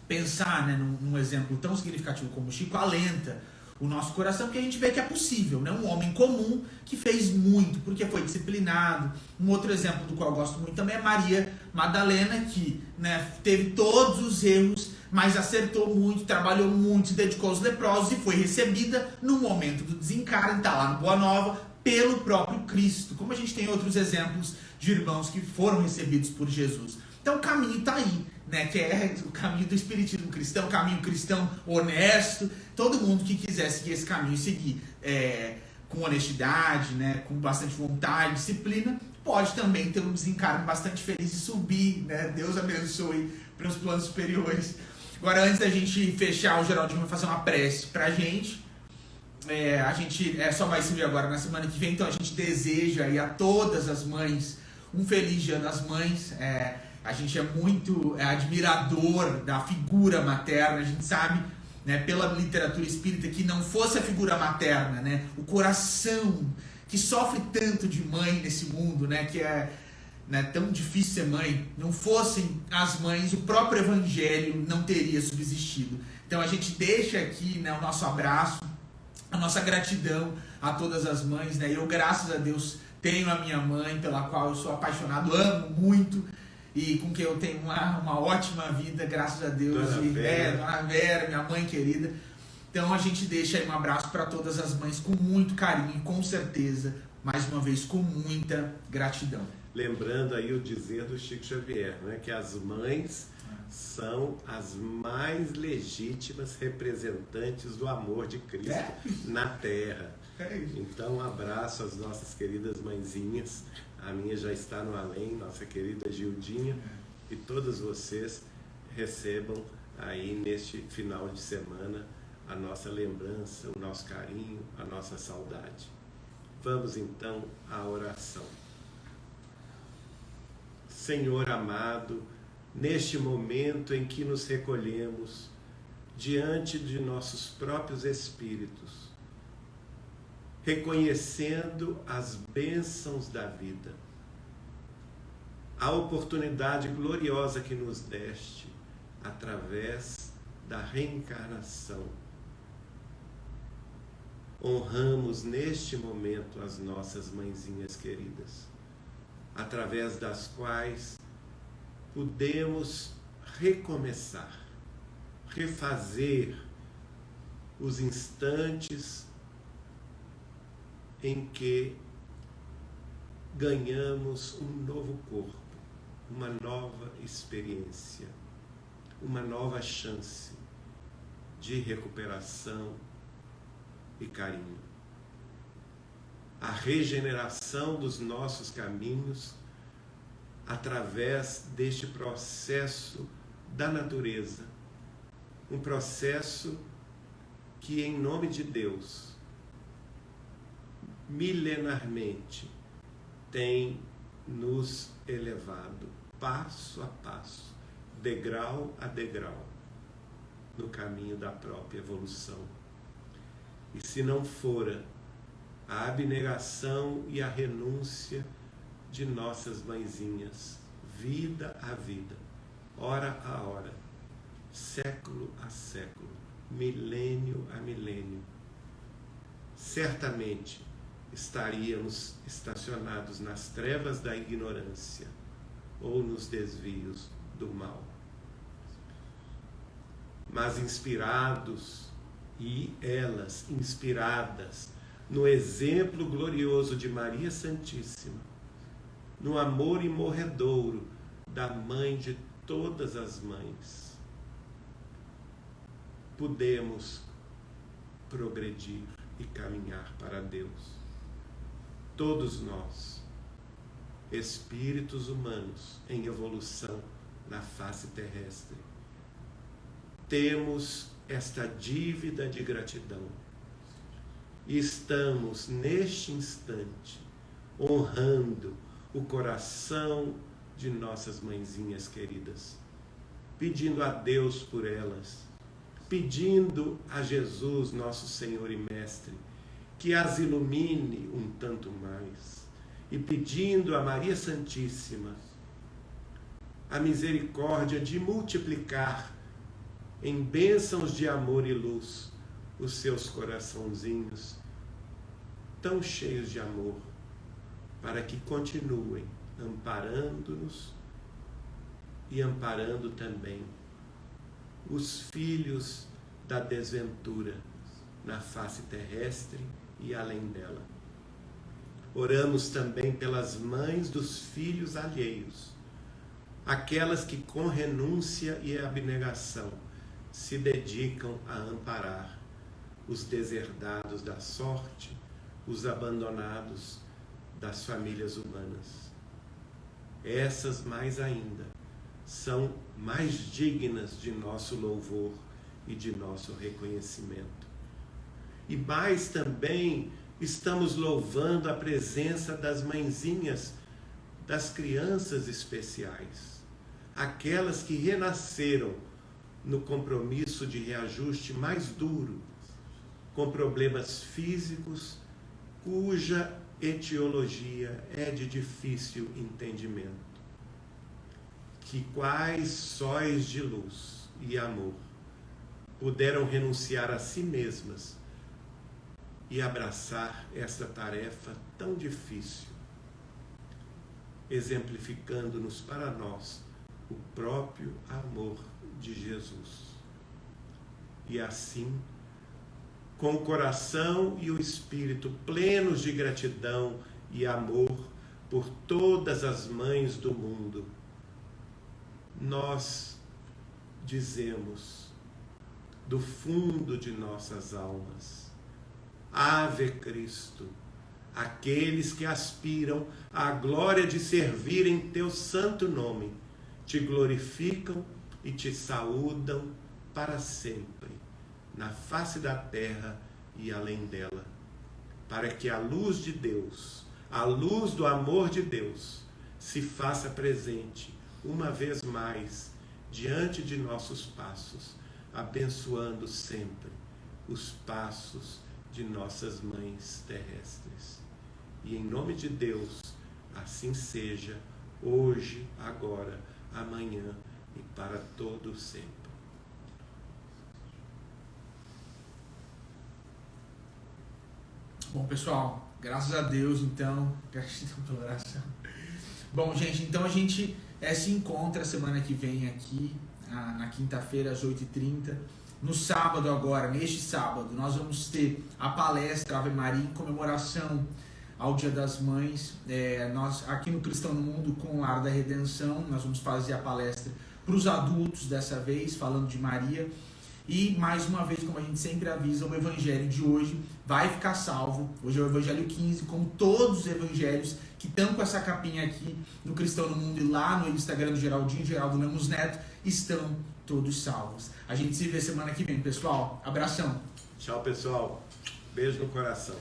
pensar, né, num exemplo tão significativo como o Chico alenta o nosso coração, porque a gente vê que é possível, né? Um homem comum que fez muito, porque foi disciplinado. Um outro exemplo do qual eu gosto muito também é Maria Madalena, que, né, teve todos os erros, mas acertou muito, trabalhou muito, se dedicou aos leprosos e foi recebida no momento do desencarne, está lá no Boa Nova, pelo próprio Cristo. Como a gente tem outros exemplos de irmãos que foram recebidos por Jesus. Então o caminho está aí, né, que é o caminho do espiritismo cristão, o caminho cristão honesto. Todo mundo que quiser seguir esse caminho e seguir com honestidade, né, com bastante vontade, disciplina, pode também ter um desencarne bastante feliz e subir, né? Deus abençoe para os planos superiores. Agora, antes da gente fechar, o Geraldinho vai fazer uma prece para a gente. A gente só vai se ver agora na semana que vem, então a gente deseja aí a todas as mães um feliz Dia das Mães. A gente é muito admirador da figura materna. A gente sabe, né, pela literatura espírita, que não fosse a figura materna, né, o coração que sofre tanto de mãe nesse mundo, né, que é, né, tão difícil ser mãe, não fossem as mães, o próprio Evangelho não teria subsistido. Então a gente deixa aqui, né, o nosso abraço, a nossa gratidão a todas as mães, né? Eu, graças a Deus, tenho a minha mãe, pela qual eu sou apaixonado, amo muito, e com quem eu tenho uma ótima vida, graças a Deus. Dona Vera, minha mãe querida. Então a gente deixa aí um abraço para todas as mães com muito carinho e, com certeza, mais uma vez, com muita gratidão. Lembrando aí o dizer do Chico Xavier, né, que as mães são as mais legítimas representantes do amor de Cristo na Terra. Então, um abraço às nossas queridas mãezinhas. A minha já está no além, nossa querida Gildinha. E todos vocês recebam aí neste final de semana a nossa lembrança, o nosso carinho, a nossa saudade. Vamos então à oração. Senhor amado, neste momento em que nos recolhemos diante de nossos próprios espíritos, reconhecendo as bênçãos da vida, a oportunidade gloriosa que nos deste através da reencarnação, honramos neste momento as nossas mãezinhas queridas, através das quais podemos recomeçar, refazer os instantes em que ganhamos um novo corpo, uma nova experiência, uma nova chance de recuperação e carinho. A regeneração dos nossos caminhos através deste processo da natureza, um processo que, em nome de Deus, milenarmente tem nos elevado passo a passo, degrau a degrau, no caminho da própria evolução. E se não fora a abnegação e a renúncia de nossas mãezinhas, vida a vida, hora a hora, século a século, milênio a milênio, certamente estaríamos estacionados nas trevas da ignorância ou nos desvios do mal. Mas inspirados, e elas inspiradas no exemplo glorioso de Maria Santíssima, no amor imorredouro da mãe de todas as mães, podemos progredir e caminhar para Deus. Todos nós, espíritos humanos em evolução na face terrestre, temos esta dívida de gratidão. E estamos, neste instante, honrando o coração de nossas mãezinhas queridas, pedindo a Deus por elas, pedindo a Jesus, nosso Senhor e Mestre, que as ilumine um tanto mais, e pedindo a Maria Santíssima a misericórdia de multiplicar em bênçãos de amor e luz os seus coraçãozinhos tão cheios de amor, para que continuem amparando-nos e amparando também os filhos da desventura na face terrestre e além dela. Oramos também pelas mães dos filhos alheios, aquelas que com renúncia e abnegação se dedicam a amparar os deserdados da sorte, os abandonados das famílias humanas. Essas mais ainda são mais dignas de nosso louvor e de nosso reconhecimento. E mais também estamos louvando a presença das mãezinhas, das crianças especiais, aquelas que renasceram no compromisso de reajuste mais duro, com problemas físicos, cuja etiologia é de difícil entendimento. Que quais sóis de luz e amor puderam renunciar a si mesmas e abraçar essa tarefa tão difícil, exemplificando-nos para nós o próprio amor de Jesus. E assim, com o coração e o espírito plenos de gratidão e amor por todas as mães do mundo, nós dizemos do fundo de nossas almas: Ave Cristo, aqueles que aspiram à glória de servir em teu santo nome, te glorificam e te saúdam para sempre, na face da terra e além dela, para que a luz de Deus, a luz do amor de Deus, se faça presente uma vez mais diante de nossos passos, abençoando sempre os passos de nossas mães terrestres. E em nome de Deus, assim seja, hoje, agora, amanhã e para todo sempre. Bom, pessoal, graças a Deus, então, gratidão pela oração. Bom, gente, então a gente se encontra semana que vem aqui, na quinta-feira, às 8h30. No sábado agora, neste sábado, nós vamos ter a palestra Ave Maria em comemoração ao Dia das Mães. Nós, aqui no Cristão no Mundo, com o Lar da Redenção, nós vamos fazer a palestra para os adultos dessa vez, falando de Maria. E, mais uma vez, como a gente sempre avisa, o Evangelho de hoje vai ficar salvo. Hoje é o Evangelho 15, como todos os Evangelhos que estão com essa capinha aqui no Cristão no Mundo e lá no Instagram do Geraldinho, Geraldo Lemos Neto, estão todos salvos. A gente se vê semana que vem, pessoal. Abração. Tchau, pessoal. Beijo no coração.